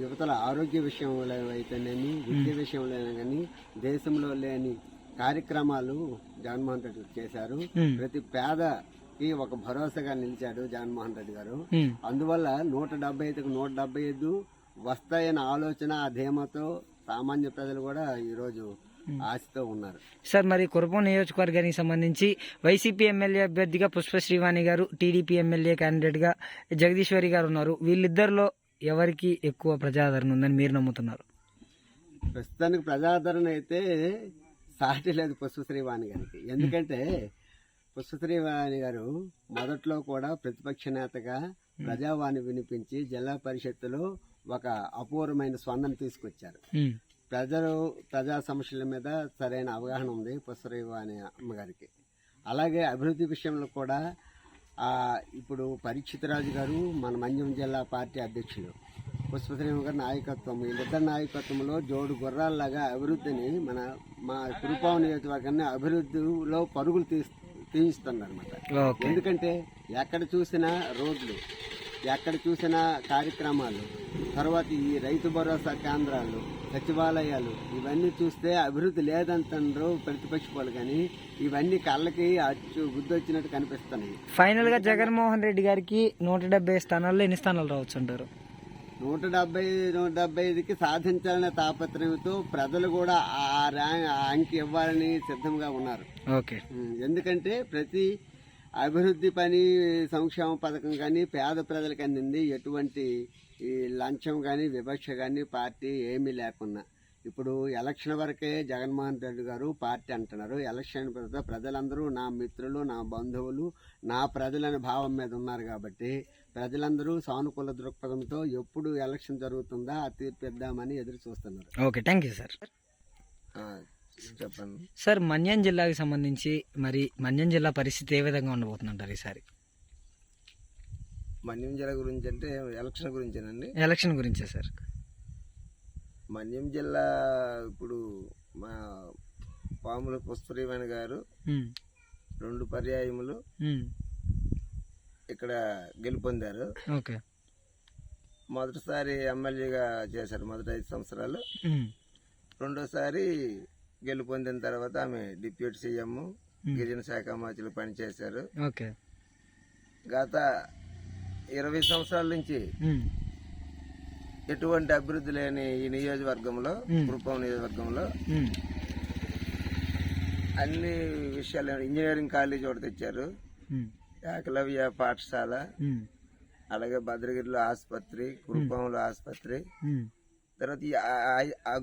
L: యువతల ఆరోగ్య విషయంలో అయితేనేమి, విద్య విషయంలో కానీ దేశంలో లేని కార్యక్రమాలు జగన్మోహన్ రెడ్డి చేశారు. ప్రతి పేదకి ఒక భరోసాగా నిలిచాడు జగన్మోహన్ రెడ్డి గారు. అందువల్ల 175కు 175 వస్తాయన్న ఆలోచన, ఆ ధీమాతో సామాన్య ప్రజలు కూడా ఈరోజు ఆశతో ఉన్నారు.
B: సార్, మరి కురుపం నియోజకవర్గానికి సంబంధించి వైసీపీ ఎమ్మెల్యే అభ్యర్థిగా పుష్పశ్రీవాణి గారు, టీడీపీ ఎమ్మెల్యే క్యాండిడేట్గా జగదీశ్వరి గారు ఉన్నారు. వీళ్ళిద్దరిలో ఎవరికి ఎక్కువ ప్రజాదరణ ఉందని మీరు నమ్ముతున్నారు?
L: ప్రస్తుతానికి ప్రజాదరణ అయితే సాటి లేదు పుష్పశ్రీవాణి గారికి. ఎందుకంటే పుష్పశ్రీవాణి గారు మొదట్లో కూడా ప్రతిపక్ష నేతగా ప్రజావాణి వినిపించి జిల్లా పరిషత్తులో ఒక అపూర్వమైన స్పందన తీసుకొచ్చారు. ప్రజా సమస్యల మీద సరైన అవగాహన ఉంది పుష్పశ్రీవాణి అమ్మగారికి. అలాగే అభివృద్ధి విషయంలో కూడా ఇప్పుడు పరీక్షిత్ రాజు గారు మన మన్యం జిల్లా పార్టీ అధ్యక్షులు, పుష్పశ్రీరామ్ గారి నాయకత్వం, వీళ్ళిద్దరి నాయకత్వంలో జోడు గుర్రాల్లాగా అభివృద్ధిని మా కురుపాం నియోజకవర్గాన్ని అభివృద్ధిలో పరుగులు తీయిస్తున్నారు అనమాట. ఎందుకంటే ఎక్కడ చూసినా రోడ్లు, ఎక్కడ చూసినా కార్యక్రమాలు, తర్వాత ఈ రైతు భరోసా కేంద్రాలు, సచివాలయాలు, ఇవన్నీ చూస్తే అభివృద్ధి లేదంటారు ప్రతిపక్ష వాళ్ళు, కానీ ఇవన్నీ కళ్ళకి బుద్ధి వచ్చినట్టు కనిపిస్తున్నాయి.
B: ఫైనల్ గా జగన్మోహన్ రెడ్డి గారికి 170 స్థానాల్లో ఎన్ని స్థానాలు రావచ్చు అంటారు?
L: 175కి సాధించాలనే తాపత్రయంతో ప్రజలు కూడా ఆ అంకి ఇవ్వాలని సిద్ధంగా ఉన్నారు.
B: ఓకే.
L: ఎందుకంటే ప్రతి అభివృద్ధి పని, సంక్షేమ పథకం కానీ పేద ప్రజలకు అందింది. ఎటువంటి ఈ లంచం కానీ వివక్ష కానీ పార్టీ ఏమీ లేకున్నా. ఇప్పుడు ఎలక్షన్ వరకే జగన్మోహన్ రెడ్డి గారు పార్టీ అంటున్నారు. ఎలక్షన్ ప్రజలందరూ నా మిత్రులు, నా బంధువులు, నా ప్రజలనే భావం మీద ఉన్నారు కాబట్టి ప్రజలందరూ సానుకూల దృక్పథంతో ఎప్పుడు ఎలక్షన్ జరుగుతుందా తీర్పిద్దామని ఎదురు చూస్తున్నారు.
B: Okay, thank you sir.
L: చెప్పండి
B: సార్, మన్యం జిల్లాకి సంబంధించి మరి మన్యం జిల్లా పరిస్థితి ఏ విధంగా ఉండబోతుందంటారు ఈసారి?
K: మన్యం జిల్లా గురించి అంటే ఎలక్షన్ గురించేనండి?
B: ఎలక్షన్ గురించే సార్.
K: మన్యం జిల్లా ఇప్పుడు మా పాముల పుష్పశ్రీవాణి గారు 2 పర్యాయములు ఇక్కడ గెలుపొందారు.
B: ఓకే.
K: మొదటిసారి ఎమ్మెల్యేగా చేశారు మొదటి 5 సంవత్సరాలు. రెండోసారి గెలుపొందిన తర్వాత ఆమె డిప్యూటీ సీఎం, గిరిజన శాఖ మంత్రులు పనిచేశారు.
B: ఓకే.
K: గత 20 సంవత్సరాల నుంచి ఎటువంటి అభివృద్ధి లేని ఈ నియోజకవర్గంలో, కురుపాం నియోజకవర్గంలో అన్ని విషయాలు, ఇంజనీరింగ్ కాలేజ్ ఒకటి తెచ్చారు, ఏకలవ్య పాఠశాల, అలాగే భద్రగిరిలో ఆసుపత్రి, కురుపాంలో ఆసుపత్రి. తర్వాత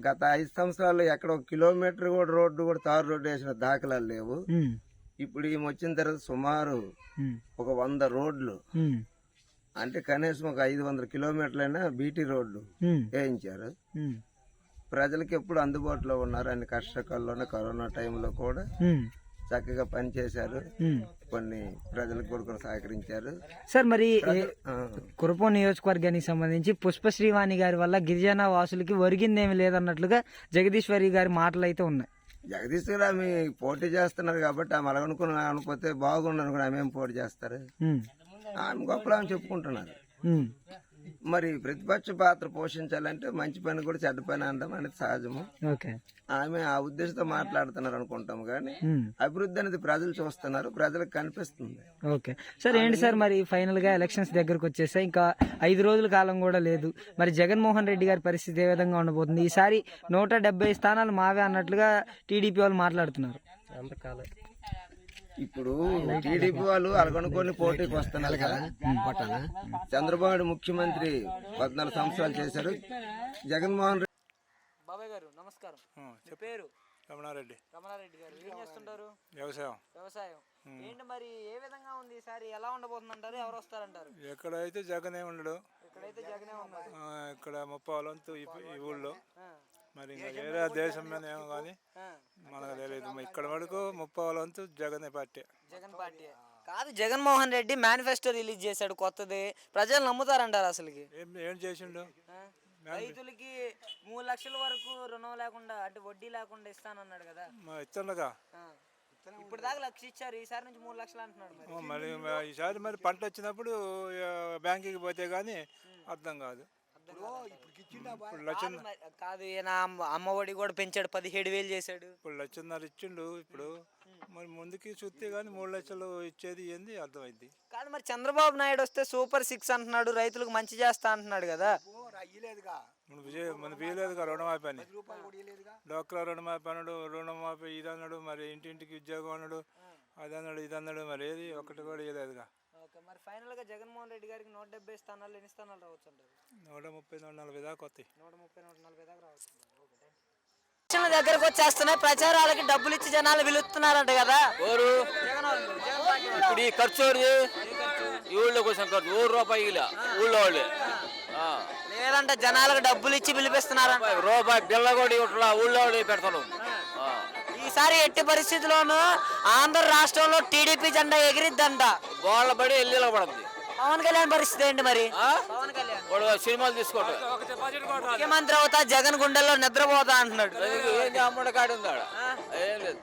K: గత 5 సంవత్సరాల్లో ఎక్కడ 1 కిలోమీటర్ కూడా రోడ్డు కూడా తారు రోడ్డు వేసిన దాఖలాలు లేవు. ఇప్పుడు ఈమె వచ్చిన తర్వాత సుమారు ఒక 100 రోడ్లు, అంటే కనీసం ఒక 500 కిలోమీటర్లైనా బీటీ రోడ్లు వేయించారు. ప్రజలకు ఎప్పుడు అందుబాటులో ఉన్నారు. అన్ని కష్టకాలంలోనే, కరోనా టైంలో కూడా చక్కగా పనిచేశారు. కొన్ని ప్రజలకు కూడా సహకరించారు.
B: సార్, మరి కురుపాం నియోజకవర్గానికి సంబంధించి పుష్పశ్రీవాణి గారి వల్ల గిరిజన వాసులకి ఒరిగిందేమి లేదన్నట్లుగా జగదీశ్వరి గారి మాటలు అయితే ఉన్నాయి.
K: జగదీశ్వరి ఆమె పోటీ చేస్తున్నారు కాబట్టి ఆమె అలాగనుకుని అనుకోతే బాగుండు అనుకుని ఆమె ఏం పోటీ చేస్తారు? ఆమె గొప్పలు ఆమె చెప్పుకుంటున్నారు. మరి ప్రతిపక్ష పాత్ర పోషించాలంటే మంచి పని కూడా చెడ్డ పని అనడం అనేది సహజము. ఆమె ఆ ఉద్దేశంతో మాట్లాడుతున్నారు అనుకుంటాం, కానీ అభివృద్ధి అనేది ప్రజలు చూస్తున్నారు, ప్రజలకు కనిపిస్తుంది.
B: ఓకే సార్, ఏంటి సార్ మరి ఫైనల్ గా ఎలక్షన్స్ దగ్గరకు వచ్చేసాయి, ఇంకా 5 రోజుల కాలం కూడా లేదు. మరి జగన్మోహన్ రెడ్డి గారి పరిస్థితి ఏ విధంగా ఉండబోతుంది? ఈసారి 170 స్థానాలు మావే అన్నట్లుగా టీడీపీ వాళ్ళు మాట్లాడుతున్నారు.
K: ఇప్పుడు టీడీపీ వాళ్ళు అలగనుకొని పోటీకి వస్తున్నారు కదా. చంద్రబాబు ముఖ్యమంత్రి 14 సంవత్సరాలు చేశారు. జగన్మోహన్ రెడ్డి.
B: బాబాయ్ గారు నమస్కారం. పేరు?
M: రమణారెడ్డి.
B: రమణారెడ్డి గారు ఏం చేస్తుంటారు?
M: వ్యవసాయం.
B: ఏంటి మరి ఏ విధంగా ఉంది ఈసారి, ఎలా ఉండబోతుంది అంటారు? ఎవరు వస్తారంటారు?
M: ఎక్కడైతే జగనే ఉండడు,
B: ఇక్కడైతే జగనే ఉన్నాడు.
M: ఇక్కడ 30 వంతు ఈ ఊళ్ళో. మరి వేరే దేశం మీద ఏమో కానీ మనకు తెలియదు. ఇక్కడ వరకు 30 వంతు జగన్ పార్టీ.
B: జగన్ పార్టీ కాదు, జగన్మోహన్ రెడ్డి మేనిఫెస్టో రిలీజ్ చేశాడు కొత్తది. ప్రజలు నమ్ముతారంటారు అసలు?
M: ఏం చేసిండు?
B: రైతులకి 3 లక్షల వరకు రుణం లేకుండా, అంటే వడ్డీ లేకుండా ఇస్తానన్నాడు కదా.
M: ఇస్తుండగా
B: ఇప్పుడు దాకా 1 లక్ష ఇచ్చారు, ఈసారి నుంచి 3 లక్షలు అంటున్నాడు.
M: మరి ఈసారి మరి పంట వచ్చినప్పుడు బ్యాంకుకి పోతే గానీ అర్థం కాదు.
B: కాదు, ఈయన అమ్మఒడి కూడా పెంచాడు, 17,000 చేశాడు.
M: ఇప్పుడు 1,50,000 ఇచ్చిండు. ఇప్పుడు మరి ముందుకి చూస్తే గానీ 3 లక్షలు ఇచ్చేది ఏంది అర్థమైంది
B: కాదు. మరి చంద్రబాబు నాయుడు వస్తే సూపర్ 6 అంటున్నాడు, రైతులకు మంచి చేస్తా అంటున్నాడు కదా.
M: మన వీలేదుగా రుణమాఫీ అని, డోక్రా రుణమాఫీ అన్నాడు, రుణమాఫీ ఇది అన్నాడు, మరి ఇంటింటికి ఉద్యోగం అన్నాడు, అది అన్నాడు, ఇది అన్నాడు, మరి ఏది ఒకటి కూడా ఇవ్వలేదుగా.
B: మరి ఫైనల్ గా జగన్మోహన్ రెడ్డి గారికి 170 స్థానాలు ఎన్ని స్థానాలు రావచ్చు అంటారు?
M: 130, 140 దాకా వస్తాయి.
B: 130, 140 దాకా రావచ్చు. దగ్గరకు వచ్చేస్తున్నాయి, ప్రచారాలకి డబ్బులు ఇచ్చి జనాలు పిలుస్తున్నారంట కదా.
F: ఇప్పుడు ఈ ఖర్చు ఈ ఊళ్ళో కోసం ఖర్చు ₹1 ఊళ్ళో వాళ్ళే
B: లేదంటే జనాలకు డబ్బులు ఇచ్చి పిలిపిస్తున్నారంట.
F: రూపాయి బిల్ల కూడా ఇట్లా ఊళ్ళో పెడతాడు.
B: ఈసారి ఎట్టి పరిస్థితుల్లోనూ ఆంధ్ర రాష్ట్రంలో టీడీపీ జెండా ఎగిరిద్దంట.
F: గోళ్ళ పడి ఎల్లీలో పడుతుంది.
B: పవన్ కళ్యాణ్ పరిస్థితి ఏంటి మరి? పవన్ కళ్యాణ్
F: వాడు సినిమాలు తీసుకోవటం
B: ముఖ్యమంత్రి అవుతా, జగన్ గుండెల్లో నిద్రపోతా అంటున్నాడు.
F: ఏం అమ్మడి కాడి ఉంది ఆడ ఏం లేదు.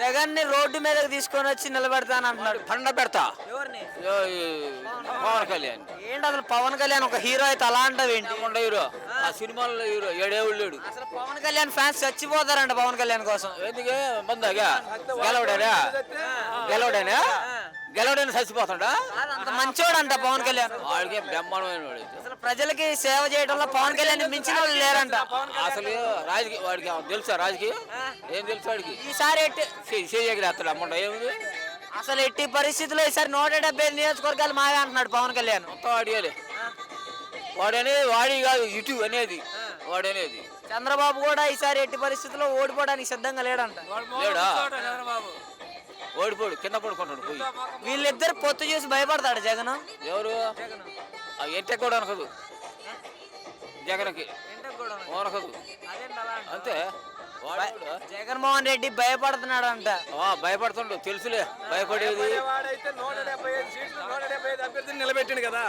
B: జగన్ ని రోడ్డు మీదకి తీసుకొని వచ్చి నిలబెడతాను అంటున్నాడు.
F: పండ పెడతా
B: ఎవరిని?
F: పవన్ కళ్యాణ్.
B: ఏంటి అసలు పవన్ కళ్యాణ్ ఒక హీరో అయితే అలా అంటావు ఏంటి?
F: హీరో ఆ సినిమాల్లో హీరో ఏడేవుళ్ళు లేడు.
B: అసలు పవన్ కళ్యాణ్ ఫ్యాన్స్ చచ్చిపోతారంట పవన్ కళ్యాణ్ కోసం.
F: ఎందుకే మందాగా గెలవడానా గెలవడానా గెలవడానికి చచ్చిపోతాడా?
B: అంత మంచోడంట పవన్ కళ్యాణ్.
F: వాడికి బ్రహ్మాండమైన వాడు.
B: అసలు ప్రజలకి సేవ చేయడంలో పవన్ కళ్యాణ్ మించిన వాళ్ళు లేరంట.
F: అసలు రాజకీయ వాడికి తెలుసా? రాజకీయం ఏం తెలుసు వాడికి?
B: ఈసారి ఎట్టి
F: చేయగలేస్తాడు అమ్మంట ఏముంది.
B: అసలు ఎట్టి పరిస్థితుల్లో ఈసారి 175 నియోజకవర్గాలు మావే అంటున్నాడు పవన్ కళ్యాణ్.
F: మొత్తం వాడియాలి. వాడనేది వాడి కాదు, ఇటు అనేది వాడనేది.
B: చంద్రబాబు కూడా ఈసారి ఎట్టి పరిస్థితుల్లో ఓడిపోవడానికి సిద్ధంగా లేడంట.
F: లేడా? ఓడిపోడు, కింద పడుకుంటాడు పోయి.
B: వీళ్ళిద్దరు పొత్తు చూసి భయపడతాడు జగన్.
F: ఎవరు? ఎంటెక్ కూడా అనకదు జగన్కి, అనకదు అంతే.
B: జగన్మోహన్ రెడ్డి భయపడుతున్నాడు అంట.
F: భయపడుతుండు తెలుసులే, భయపడేది.
E: నిలబెట్టిండు కదా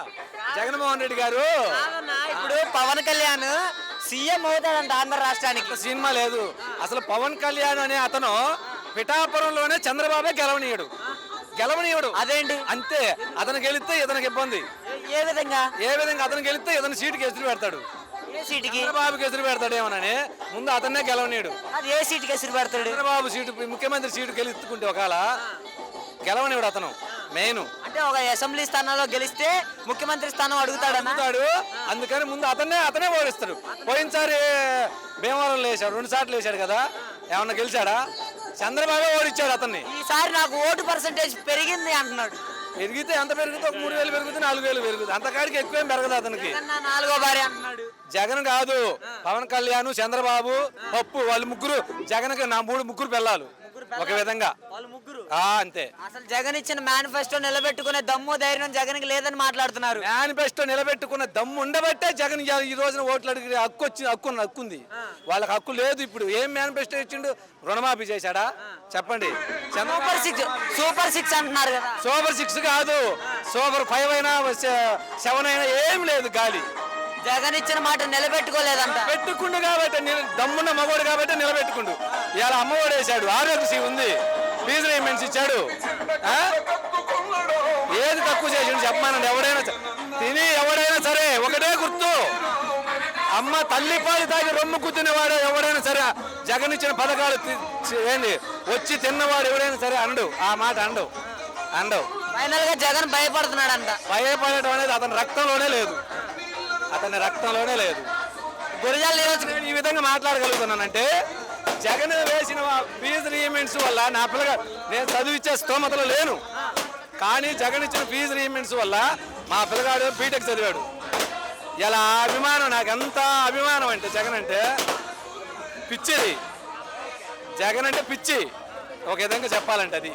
E: జగన్మోహన్ రెడ్డి గారు.
B: ఇప్పుడు పవన్ కళ్యాణ్ సీఎం అవుతాడంట ఆంధ్ర రాష్ట్రానికి.
E: సినిమా లేదు అసలు. పవన్ కళ్యాణ్ అనే అతను పిఠాపురంలోనే చంద్రబాబే గెలవనీయుడు.
B: అదేంటి?
E: అంతే. అతను గెలిస్తే ఇతనికి ఇబ్బంది.
B: ఏ విధంగా?
E: అతను గెలిస్తే ఇతను సీటుకి ఎసురు పెడతాడు.
B: ఏ సీటుకి?
E: చంద్రబాబుకి ఎసురు పెడతాడేమోనని ముందు అతన్నే గెలవనీయుడు.
B: అది ఏ సీటుకి ఎసురు పెడతాడు?
E: చంద్రబాబు సీటు, ముఖ్యమంత్రి సీటు గెలుచుకుంటే ఒకవేళ గెలవనీయుడు అతను మెయిన్.
B: అంటే ఒక అసెంబ్లీ స్థానంలో గెలిస్తే ముఖ్యమంత్రి స్థానం అడుగుతాడు.
E: అందుకని ముందు అతనే ఓడిస్తాడు. పోయినసారి భీమవరం లేచాడు, 2 సార్లు లేచాడు కదా, ఏమన్నా గెలిచాడా? చంద్రబాబే ఓడిచ్చాడు అతన్ని.
B: ఈసారి నాకు ఓటు పర్సంటేజ్ పెరిగింది అంటున్నాడు.
E: పెరిగితే ఎంత పెరుగుతుంది? 3,000 పెరుగుతుంది, 4,000 పెరుగుతుంది. అంతకాడికి ఎక్కువేం పెరగదు అతనికి.
B: 4వ భార్య అంటున్నాడు.
E: జగన్ కాదు, పవన్ కళ్యాణ్, చంద్రబాబు, పప్పు, వాళ్ళు ముగ్గురు. జగన్కి నా ముగ్గురు పిల్లలు ఒక విధంగా. అంతే.
B: అసలు జగన్ ఇచ్చిన మేనిఫెస్టో నిలబెట్టుకునే దమ్ము ధైర్యం జగన్ కి లేదని మాట్లాడుతున్నారు.
E: మేనిఫెస్టో నిలబెట్టుకున్న దమ్ము ఉండబట్టే జగన్ ఈ రోజున ఓట్లు అడిగి హక్కుంది. వాళ్ళకి హక్కు లేదు. ఇప్పుడు ఏం మేనిఫెస్టో ఇచ్చిండు? రుణమాఫీ చేశాడా? చెప్పండి.
B: సూపర్ 6 అంటున్నారు కదా.
E: సూపర్ 6 కాదు, సూపర్ 5 అయినా 7 అయినా ఏం లేదు, గాలి.
B: జగన్ ఇచ్చిన మాట నిలబెట్టుకోలేదంట.
E: పెట్టుకుండు కాబట్టి, దమ్మున్న మగోడు కాబట్టి నిలబెట్టుకుండు. ఇలా అమ్మఒడి వేశాడు, ఆరోగ్యశ్రీ ఉంది, ఫీజు రీయింబర్స్మెంట్ ఇచ్చాడు. ఏది తక్కువ చేసిండు చెప్పమానండి. ఎవడైనా సరే ఒకటే గుర్తు, అమ్మ తల్లి పాలు తాగి రొమ్ము కూర్చునేవాడు ఎవడైనా సరే జగన్ ఇచ్చిన పథకాలు ఏంది వచ్చి తిన్నవాడు ఎవడైనా సరే అనడు, ఆ మాట అండవు.
B: ఫైనల్ గా జగన్ భయపడుతున్నాడంట.
E: భయపడటం అనేది అతని రక్తంలోనే లేదు.
B: గురజాల నియోజకవర్గం
E: ఈ విధంగా మాట్లాడగలుగుతున్నానంటే జగన్ వేసిన ఫీజు రీయింబర్స్మెంట్స్ వల్ల నా పిల్లగా నేను చదివిచ్చే స్తోమతలో లేను. కానీ జగన్ ఇచ్చిన ఫీజు రీయింబర్స్మెంట్స్ వల్ల మా పిల్లగాడు బీటెక్ చదివాడు. ఇలా అభిమానం, నాకు ఎంత అభిమానం అంటే జగన్ అంటే పిచ్చిది. జగన్ అంటే పిచ్చి ఒక విధంగా చెప్పాలంటే. అది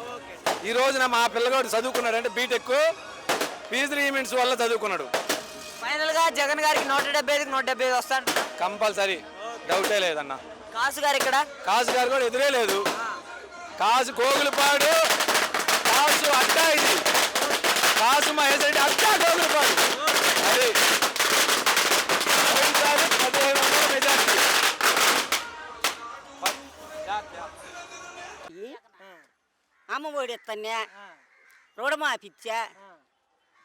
E: ఈ రోజున మా పిల్లగాడు చదువుకున్నాడంటే బీటెక్ ఫీజు రీయింబర్స్మెంట్స్ వల్ల చదువుకున్నాడు.
B: ఫైనల్ గా జగన్ గారికి 175కి 175 వస్తాడు
E: కంపల్సరీ, డౌటే లేదన్న.
B: కాసు గారు ఇక్కడ?
E: కాసు గారు కూడా ఎదురే లేదు. కాసు కోగులపాడు, కాసు అడ్డా, ఇది కాసు మహేష్ రెడ్డి అడ్డా కోగులపాడు. అది 1500 మెజార్టీ.
N: అమ్మ ఒడి ఇస్తానే, రుణమాఫీ ఇచ్చా,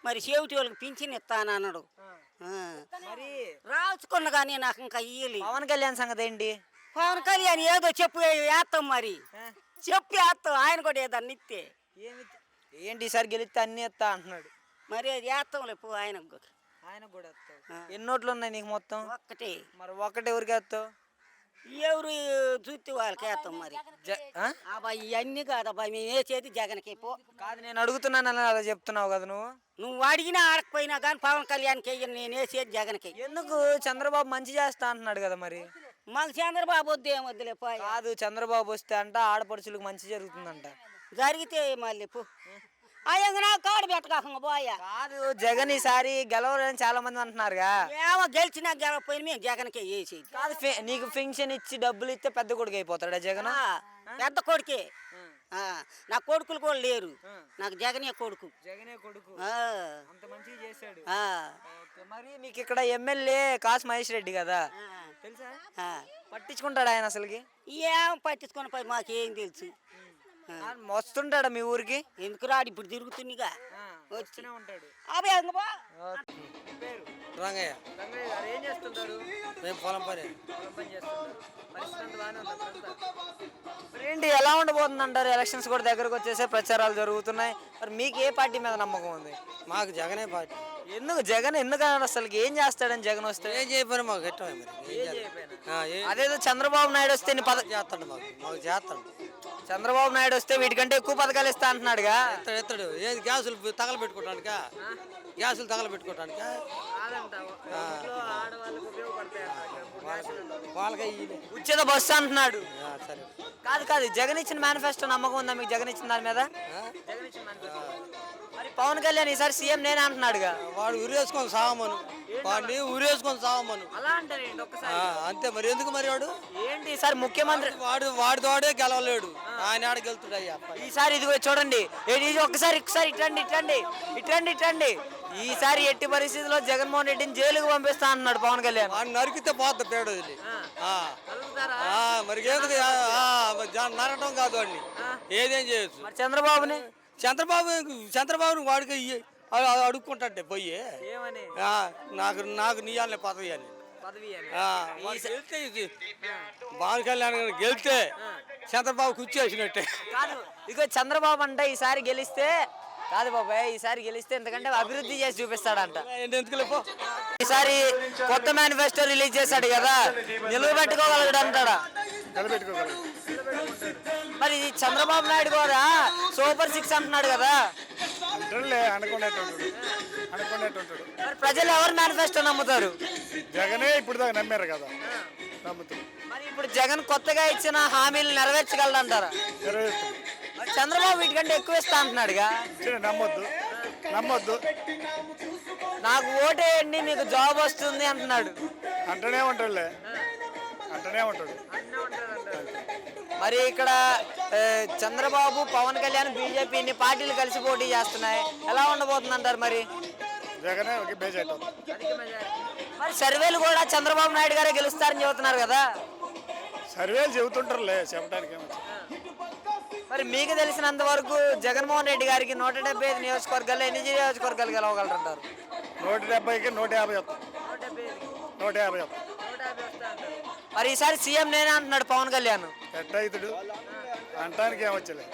N: మరి చెవిటి వాళ్ళకి పింఛన్ ఇస్తానన్నాడు.
B: మరి
N: రాసుకున్నా కానీ నాకు ఇంకా ఇయ్యలే.
B: పవన్ కళ్యాణ్ సంగతి ఏంటి?
N: పవన్ కళ్యాణ్ ఏదో చెప్పు వేస్తాం, మరి చెప్పు వేస్తాం. ఆయన కూడా ఏదన్నా ఇస్తే
B: ఏంటి ఈసారి గెలిస్తే అన్ని ఇస్తా అంటున్నాడు.
N: మరి అది వేస్తాం లేపు ఆయన
B: కూడా ఎన్ని నోట్లు ఉన్నాయి నీకు మొత్తం?
N: ఒక్కటే.
B: మరి ఒక్కటే ఎవరికి వేస్తావు?
N: ఎవరు చూస్తే వాళ్ళకి వేస్తాం. మరి అబ్బాయి ఇవన్నీ కాదబ్బాయి, మేము వేసేది జగన్కి పో.
B: కాదు, నేను అడుగుతున్నాను అలా చెప్తున్నావు కదా
N: నువ్వు అడిగినా ఆడకపోయినా కానీ పవన్ కళ్యాణ్కి నేను వేసేది జగన్కి.
B: ఎందుకు? చంద్రబాబు మంచి చేస్తా అంటున్నాడు కదా. మరి
N: మాకు చంద్రబాబు వద్దు, ఏమొద్దులే.
B: కాదు, చంద్రబాబు వస్తే అంట ఆడపడుచులకు మంచి జరుగుతుందంట.
N: జరిగితే మళ్ళీ అయ్యంగా కాడు పెట్టకాకంగా పోయా.
B: కాదు, జగన్ ఈసారి గెలవాలని చాలా మంది అంటున్నారుగా.
N: ఏమో గెలిచినా గెలవపోయినా మేము జగన్కే వేసేది.
B: కాదు, నీకు పెన్షన్ ఇచ్చి డబ్బులు ఇస్తే పెద్ద కొడుకు అయిపోతాడా జగన్?
N: పెద్ద కొడుకే నా కొడుకులు కూడా లేరు నాకు జగనే కొడుకు
B: అంత మంచిగా చేశాడు. ఓకే, మరి మీకు ఇక్కడ ఎమ్మెల్యే కాసు మహేష్ రెడ్డి కదా, తెలుసా? పట్టించుకుంటాడు ఆయన అసలుకి?
N: ఏం పట్టించుకున్న పని మాకేం తెలుసు.
B: వస్తుంటాడా మీ ఊరికి?
N: ఎందుకు రాడు, ఇప్పుడు తిరుగుతుందిగా
B: వస్తూనే ఉంటాడు.
N: అవి అంగబా
J: రంగయ్య
B: రంగయ్య గారు ఏం చేస్తుంటారు?
J: మేము పొలం పని
B: చేస్తుంటారు. పరిస్థితి అంతా బాగానే ఉందా ప్రస్తుతం? మరి ఏంటి, ఎలా ఉండబోతుంది అంటారు? ఎలక్షన్స్ కూడా దగ్గరకు వచ్చేసే ప్రచారాలు జరుగుతున్నాయి. మరి మీకు ఏ పార్టీ మీద నమ్మకం ఉంది?
J: మాకు జగనే పార్టీ.
B: ఎందుకు జగన్, ఎందుకన్నా అసలు ఏం చేస్తాడని జగన్ వస్తే?
J: ఏం చేయకపోయినా మాకు ఎట్ట
B: అదేదో చంద్రబాబు నాయుడు వస్తే
J: చేస్తాడు, మాకు చేస్తాడు.
B: చంద్రబాబు నాయుడు వస్తే వీటికంటే ఎక్కువ పథకాలు ఇస్తా అంటున్నాడుగా.
J: ఎత్తాడు ఏది గ్యాసులు తగలబెట్టుకోవటానికా? గ్యాసులు తగలబెట్టుకోవటానికా? వాళ్ళకి
B: ఉచిత బస్సు అంటున్నాడు.
J: సరే
B: కాదు జగన్ ఇచ్చిన మేనిఫెస్టో నమ్మకం ఉందా మీకు? జగన్ ఇచ్చిన దాని మీద? మరి పవన్ కళ్యాణ్ ఈసారి సీఎం నేనే అంటున్నాడుగా.
J: వాడు ఉరేసుకొని సావమను, వాడిని ఉరేసుకొని సావమను.
B: అలా అంటారేంటి ఒక్కసారి?
J: అంతే మరి, ఎందుకు మరి వాడు
B: ఏంటి ఈసారి ముఖ్యమంత్రి?
J: వాడితోడే గెలవలేడు, ఆయన ఆడ గెలుతుడయ్యా.
B: ఈసారి ఇదిగో చూడండి, ఒక్కసారి ఇట్రండి. ఈసారి ఎట్టి పరిస్థితుల్లో జగన్మోహన్ రెడ్డిని జైలుకు పంపిస్తా అంటున్నాడు పవన్ కళ్యాణ్.
J: వాడిని నరికితే పోద్ది పేడ వదిలి. మరి ఎందుకు నరకటం కాదు వాడిని, ఏదేం చేయొచ్చు. చంద్రబాబుని వాడికి అడుక్కుంటాడే పోయి, నాకు నీయాలనే పదవి అని. పవన్ కళ్యాణ్ గెలిస్తే చంద్రబాబు కూర్చేసినట్టే.
B: కాదు ఇక చంద్రబాబు అంటే ఈసారి గెలిస్తే, కాదు బాబాయ్, ఈసారి గెలిస్తే ఎందుకంటే అభివృద్ధి చేసి చూపిస్తాడంట. ఈసారి కొత్త మేనిఫెస్టో రిలీజ్ చేశాడు కదా, నిలబెట్టుకోగలడు అంటాడా? మరి చంద్రబాబు నాయుడు కూడా సూపర్ 6 అంటున్నాడు కదా. మరి ప్రజలు ఎవరు మేనిఫెస్టో నమ్ముతారు?
M: జగనే ఇప్పుడు దాకా నమ్మారు కదా,
B: మరి ఇప్పుడు జగన్ కొత్తగా ఇచ్చిన హామీలు నెరవేర్చగలడు అంటారా? మరి చంద్రబాబు వీటికంటే ఎక్కువ ఇస్తా అంటున్నాడుగా.
M: నమ్మొద్దు.
B: నాకు ఓటేయండి మీకు జాబ్ వస్తుంది అంటున్నాడు.
M: అంటనే ఉంటాడు.
B: మరి ఇక్కడ చంద్రబాబు, పవన్ కళ్యాణ్, బీజేపీ ఇన్ని పార్టీలు కలిసి పోటీ చేస్తున్నాయి, ఎలా ఉండబోతుంది అంటారు? మరి
M: జగనే
B: మరి సర్వేలు కూడా చంద్రబాబు నాయుడు గారే గెలుస్తారని చెబుతున్నారు కదా.
M: సర్వేలు చెబుతుంటారులే, చెప్పడానికి.
B: మరి మీకు తెలిసినంత వరకు జగన్మోహన్ రెడ్డి గారికి 175 నియోజకవర్గాల్లో ఎన్ని నియోజకవర్గాలు గెలవగలరంటారు?
M: 170కి 150 150.
B: మరి ఈసారి సీఎం నేనే అంటున్నాడు పవన్ కళ్యాణ్.
M: ఎట్టయితుడు అంటానికి ఏమొచ్చలే,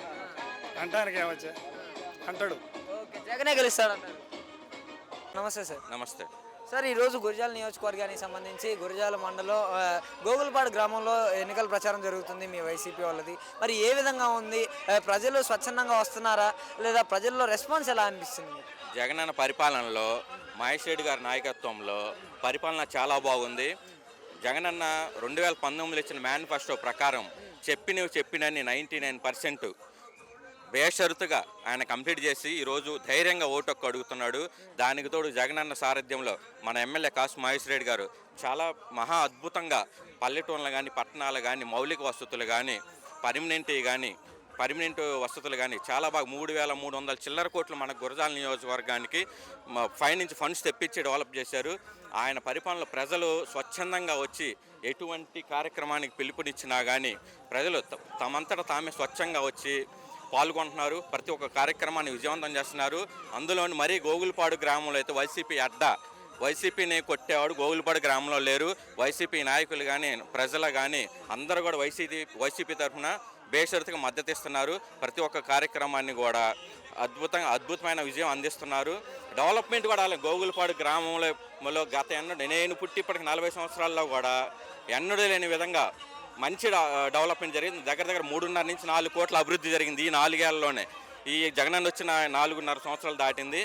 M: అంటాడు.
B: జగనే గెలుస్తాడు అంటారు. నమస్తే సార్.
O: నమస్తే
B: సార్, ఈరోజు గురజాల నియోజకవర్గానికి సంబంధించి గురజాల మండలం గోగులపాడు గ్రామంలో ఎన్నికల ప్రచారం జరుగుతుంది మీ వైసీపీ వాళ్ళది. మరి ఏ విధంగా ఉంది? ప్రజలు స్వచ్ఛందంగా వస్తున్నారా, లేదా ప్రజల్లో రెస్పాన్స్ ఎలా అనిపిస్తుంది?
O: జగనన్న పరిపాలనలో మహేష్ రెడ్డి గారి నాయకత్వంలో పరిపాలన చాలా బాగుంది. జగనన్న 2019 ఇచ్చిన మేనిఫెస్టో ప్రకారం చెప్పినని 99% బేషరతుగా ఆయన కంప్లీట్ చేసి ఈరోజు ధైర్యంగా ఓటు అడుగుతున్నాడు. దానికి తోడు జగనన్న సారథ్యంలో మన ఎమ్మెల్యే కాసు మహేష్ రెడ్డి గారు చాలా మహా అద్భుతంగా పల్లెటూళ్ళను కానీ, పట్టణాలు కానీ, మౌలిక వసతులు కానీ, పర్మనెంట్ వసతులు కానీ చాలా బాగా 3,300 చిల్లర కోట్లు మన గురజాల నియోజకవర్గానికి నుంచి ఫండ్స్ తెప్పించి డెవలప్ చేశారు. ఆయన పరిపాలనలో ప్రజలు స్వచ్ఛందంగా వచ్చి ఎటువంటి కార్యక్రమానికి పిలుపునిచ్చినా కానీ ప్రజలు తమంతటా తామే స్వచ్ఛంగా వచ్చి పాల్గొంటున్నారు. ప్రతి ఒక్క కార్యక్రమాన్ని విజయవంతం చేస్తున్నారు. అందులోని మరీ గోగులపాడు గ్రామంలో అయితే వైసీపీని కొట్టేవాడు గోగులపాడు గ్రామంలో లేరు. వైసీపీ నాయకులు కానీ, ప్రజలు కానీ అందరూ కూడా వైసీపీ తరఫున బేషరతుగా మద్దతు ఇస్తున్నారు. ప్రతి ఒక్క కార్యక్రమాన్ని కూడా అద్భుతమైన విజయం అందిస్తున్నారు. డెవలప్మెంట్ కూడా అలా గోగులపాడు గ్రామంలో గత నేను పుట్టి ఇప్పటికి 40 సంవత్సరాల్లో కూడా ఎన్నడూ లేని విధంగా మంచి డెవలప్మెంట్ జరిగింది. దగ్గర 3.5 నుంచి 4 కోట్ల అభివృద్ధి జరిగింది ఈ 4 ఏళ్లలోనే. ఈ జగనన్న వచ్చిన 4.5 సంవత్సరాలు దాటింది.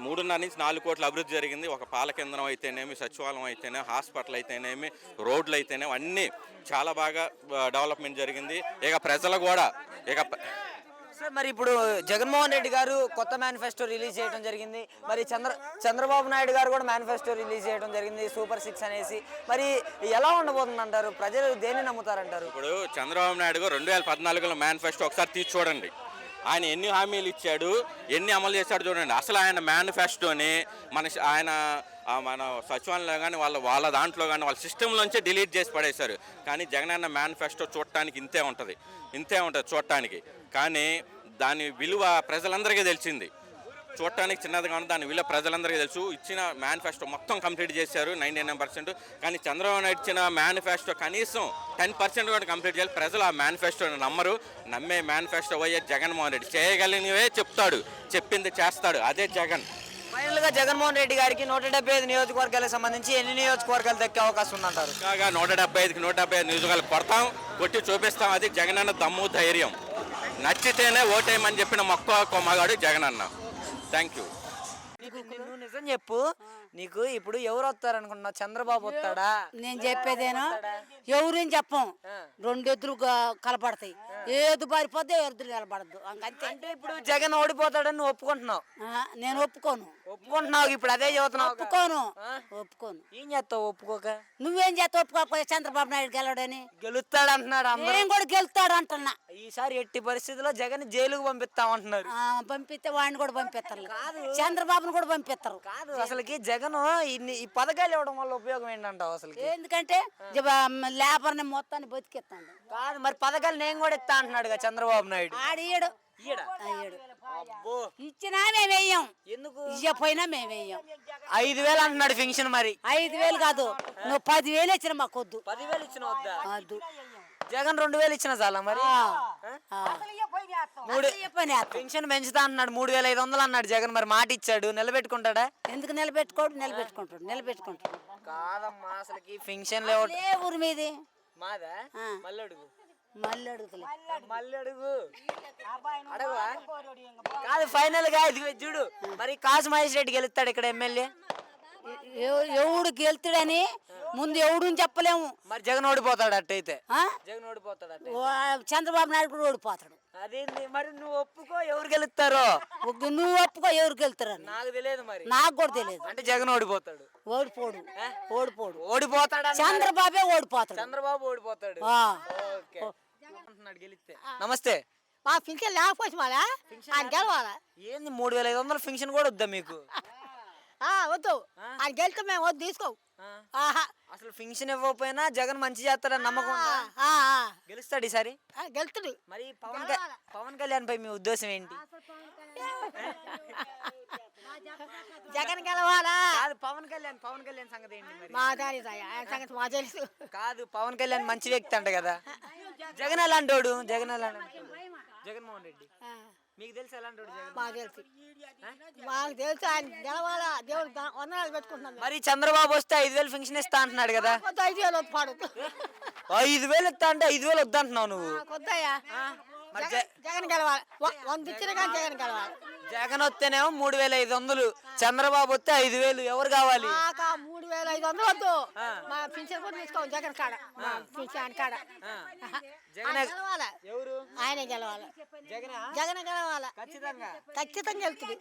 O: 3.5 నుంచి 4 కోట్ల అభివృద్ధి జరిగింది. ఒక పాల కేంద్రం అయితేనేమి, సచివాలయం అయితేనేమి, హాస్పిటల్ అయితేనేమి, రోడ్లు అయితేనేమి అన్నీ చాలా బాగా డెవలప్మెంట్ జరిగింది. ఇక ప్రజలు కూడా
B: అసలు మరి ఇప్పుడు జగన్మోహన్ రెడ్డి గారు కొత్త మేనిఫెస్టో రిలీజ్ చేయడం జరిగింది. మరి చంద్రబాబు నాయుడు గారు కూడా మేనిఫెస్టో రిలీజ్ చేయడం జరిగింది, సూపర్ 6 అనేసి. మరి ఎలా ఉండబోతుంది అంటారు? ప్రజలు దేన్ని నమ్ముతారంటారు?
O: ఇప్పుడు చంద్రబాబు నాయుడు గారు 2014లో మేనిఫెస్టో ఒకసారి తీసి చూడండి. ఆయన ఎన్ని హామీలు ఇచ్చాడు, ఎన్ని అమలు చేశాడు చూడండి. అసలు ఆయన మేనిఫెస్టోని మన సచివాలయంలో కానీ వాళ్ళ దాంట్లో కానీ వాళ్ళ సిస్టంలోంచే డిలీట్ చేసి పడేశారు. కానీ జగనన్న మేనిఫెస్టో చూడటానికి ఇంతే ఉంటుంది చూడటానికి. కానీ దాని విలువ ప్రజలందరికీ తెలిసింది. చూడటానికి చిన్నదిగా ఉంది, దాని విలువ ప్రజలందరికీ తెలుసు. ఇచ్చిన మేనిఫెస్టో మొత్తం కంప్లీట్ చేశారు 99%. కానీ చంద్రబాబు నాయుడు ఇచ్చిన మేనిఫెస్టో కనీసం 10% కూడా కంప్లీట్ చేయాలి. ప్రజలు ఆ మేనిఫెస్టోని నమ్మరు. నమ్మే మేనిఫెస్టో వైఎస్ జగన్మోహన్ రెడ్డి చేయగలిగినవే చెప్తాడు, చెప్పింది చేస్తాడు. అదే జగన్.
B: ఫైనల్గా జగన్మోహన్ రెడ్డి గారికి 175 నియోజకవర్గాలకు సంబంధించి ఎన్ని నియోజకవర్గాలు దక్కే అవకాశం ఉందంటారు?
O: కాగా 175కి 175 నియోజకవర్గాలు కొడతాం, కొట్టి చూపిస్తాం. అది జగనన్న దమ్ము ధైర్యం. నచ్చితేనే ఓటేయమని చెప్పిన మొక్క మగాడు జగనన్న. Thank you.
B: నువ్వు నిజం చెప్పు, నీకు ఇప్పుడు ఎవరు వస్తారు అనుకుంటున్నావు? చంద్రబాబు వస్తాడా?
N: నేను చెప్పేదేను ఎవరేం చెప్పం, రెండు ఎద్దులు కలపడతాయి. ఏదు పారిపోతే ఎద్దులు కలపడద్దు అంతే.
B: అంటే ఇప్పుడు జగన్ ఓడిపోతాడని నువ్వు ఒప్పుకుంటున్నావు?
N: నేను ఒప్పుకోను.
B: ఒప్పుకుంటున్నావు ఇప్పుడు అదే చదువుతున్నావు?
N: ఒప్పుకోను.
B: ఏం చేస్తావు ఒప్పుకోక?
N: నువ్వేం చేస్తావు ఒప్పుకోకపోతే? చంద్రబాబు నాయుడు గెలవడని
B: గెలుస్తాడు అంటున్నాడు.
N: నేను కూడా గెలుస్తాడు అంటున్నా.
B: ఈసారి ఎట్టి పరిస్థితుల్లో జగన్ జైలుకు పంపిస్తామంటున్నారు.
N: పంపిస్తే వాడిని కూడా పంపిస్తారు, చంద్రబాబును కూడా పంపిస్తారు.
B: కాదు అసలుకి జగన్ ఈ పథకాలు ఇవ్వడం వల్ల ఉపయోగం ఏంటంటావు అసలు?
N: ఎందుకంటే లేబర్ని మొత్తాన్ని బతికిస్తాడు.
B: కాదు మరి పథకాలు నేను కూడా ఇస్తా అంటున్నాడు చంద్రబాబు నాయుడు.
N: ఆడియడు ఇచ్చినా మేము వేయం,
B: ఎందుకు
N: ఇవ్వపోయినా మేము వేయం.
B: 5,000 అంటున్నాడు పెన్షన్. మరి
N: 5,000 కాదు, నువ్వు 10,000 ఇచ్చిన మాకు వద్దు.
B: 10,000 ఇచ్చిన వద్దు. జగన్ 2,000 ఇచ్చిన చాలా. మరి పెన్షన్ పెంచుతా అంటున్నాడు, 3,500 అన్నాడు జగన్. మరి మాట ఇచ్చాడు, నిలబెట్టుకుంటాడా?
N: ఎందుకు నిలబెట్టుకుంటాడు.
B: కాదమ్మా అసలుకి పెన్షన్
N: ఊరి మీది
B: మాదా? మల్లడుగు కాదు ఫైనల్ గా ఇది చూడు. మరి కాసు మహేష్ రెడ్డి గెలుస్తాడు ఇక్కడ ఎమ్మెల్యే.
N: ఎవడు గెలుతాడని ముందు ఎవడు చెప్పలేము.
B: మరి జగన్ ఓడిపోతాడు అట్టయితే? జగన్ ఓడిపోతాడు,
N: చంద్రబాబు నాయుడు కూడా ఓడిపోతాడు.
B: అదేంది మరి? నువ్వు ఒప్పుకో, ఎవరు గెలుస్తారో
N: నువ్వు ఒప్పుకో, ఎవరు గెలుతారు
B: నాకు తెలియదు. మరి
N: నాకు కూడా తెలియదు.
B: అంటే జగన్ ఓడిపోతాడు?
N: ఓడిపోతాడు. చంద్రబాబే ఓడిపోతాడు.
B: చంద్రబాబు ఓడిపోతాడు. గెలిస్తే. నమస్తే.
N: మా పింఛన్ లేకపోతే మళ్ళా గెలవాలా?
B: ఏంది 3,500 పెన్షన్ కూడా వద్దా మీకు?
N: వద్దు, ఆయన గెలిస్తే మేము వద్దు తీసుకో.
B: అసలు పెన్షన్ ఇవ్వకపోయినా జగన్ మంచి చేస్తాడని నమ్మకం గెలుస్తాడు ఈసారి?
N: గెలుస్తాడు.
B: మరి పవన్ కళ్యాణ్ పై మీ ఉద్దేశం ఏంటి?
N: జగన్ గెలవాలా?
B: పవన్ కళ్యాణ్ సంగతి ఏంటి మరి?
N: మా సంగతి మా తెలుసు.
B: కాదు పవన్ కళ్యాణ్ మంచి వ్యక్తి అంట కదా. జగన్ ఎలాంటోడు? జగన్మోహన్ రెడ్డి మీకు తెలుసు ఎలాంటోడు?
N: మాకు తెలుసు, ఆయన గెలవాలా. దేవుడు వందనాలు పెట్టుకుంటున్నాం.
B: మరి చంద్రబాబు వస్తే 5,000 పెన్షన్ ఇస్తా అంటున్నాడు కదా.
N: 5,000 పాడు.
B: 5,000 ఇస్తా అంటే 5,000 వద్దంటున్నావు నువ్వు.
N: కొద్దయ్యా జగన్ గెలవాలి. 100 ఇచ్చిన కానీ జగన్ గెలవాలి.
B: జగన్ వస్తేనేమో 3,500, చంద్రబాబు వస్తే 5,000. ఎవరు కావాలి?
N: 3,500 వద్దు. మా పింఛన్ కూడా తీసుకోవాలి జగన్ కాడ. పింఛన్ కాడ
B: ఎవరు?
N: ఆయన గెలవాలి. జగన్ గెలవాలి. ఖచ్చితంగా వెళ్తుంది.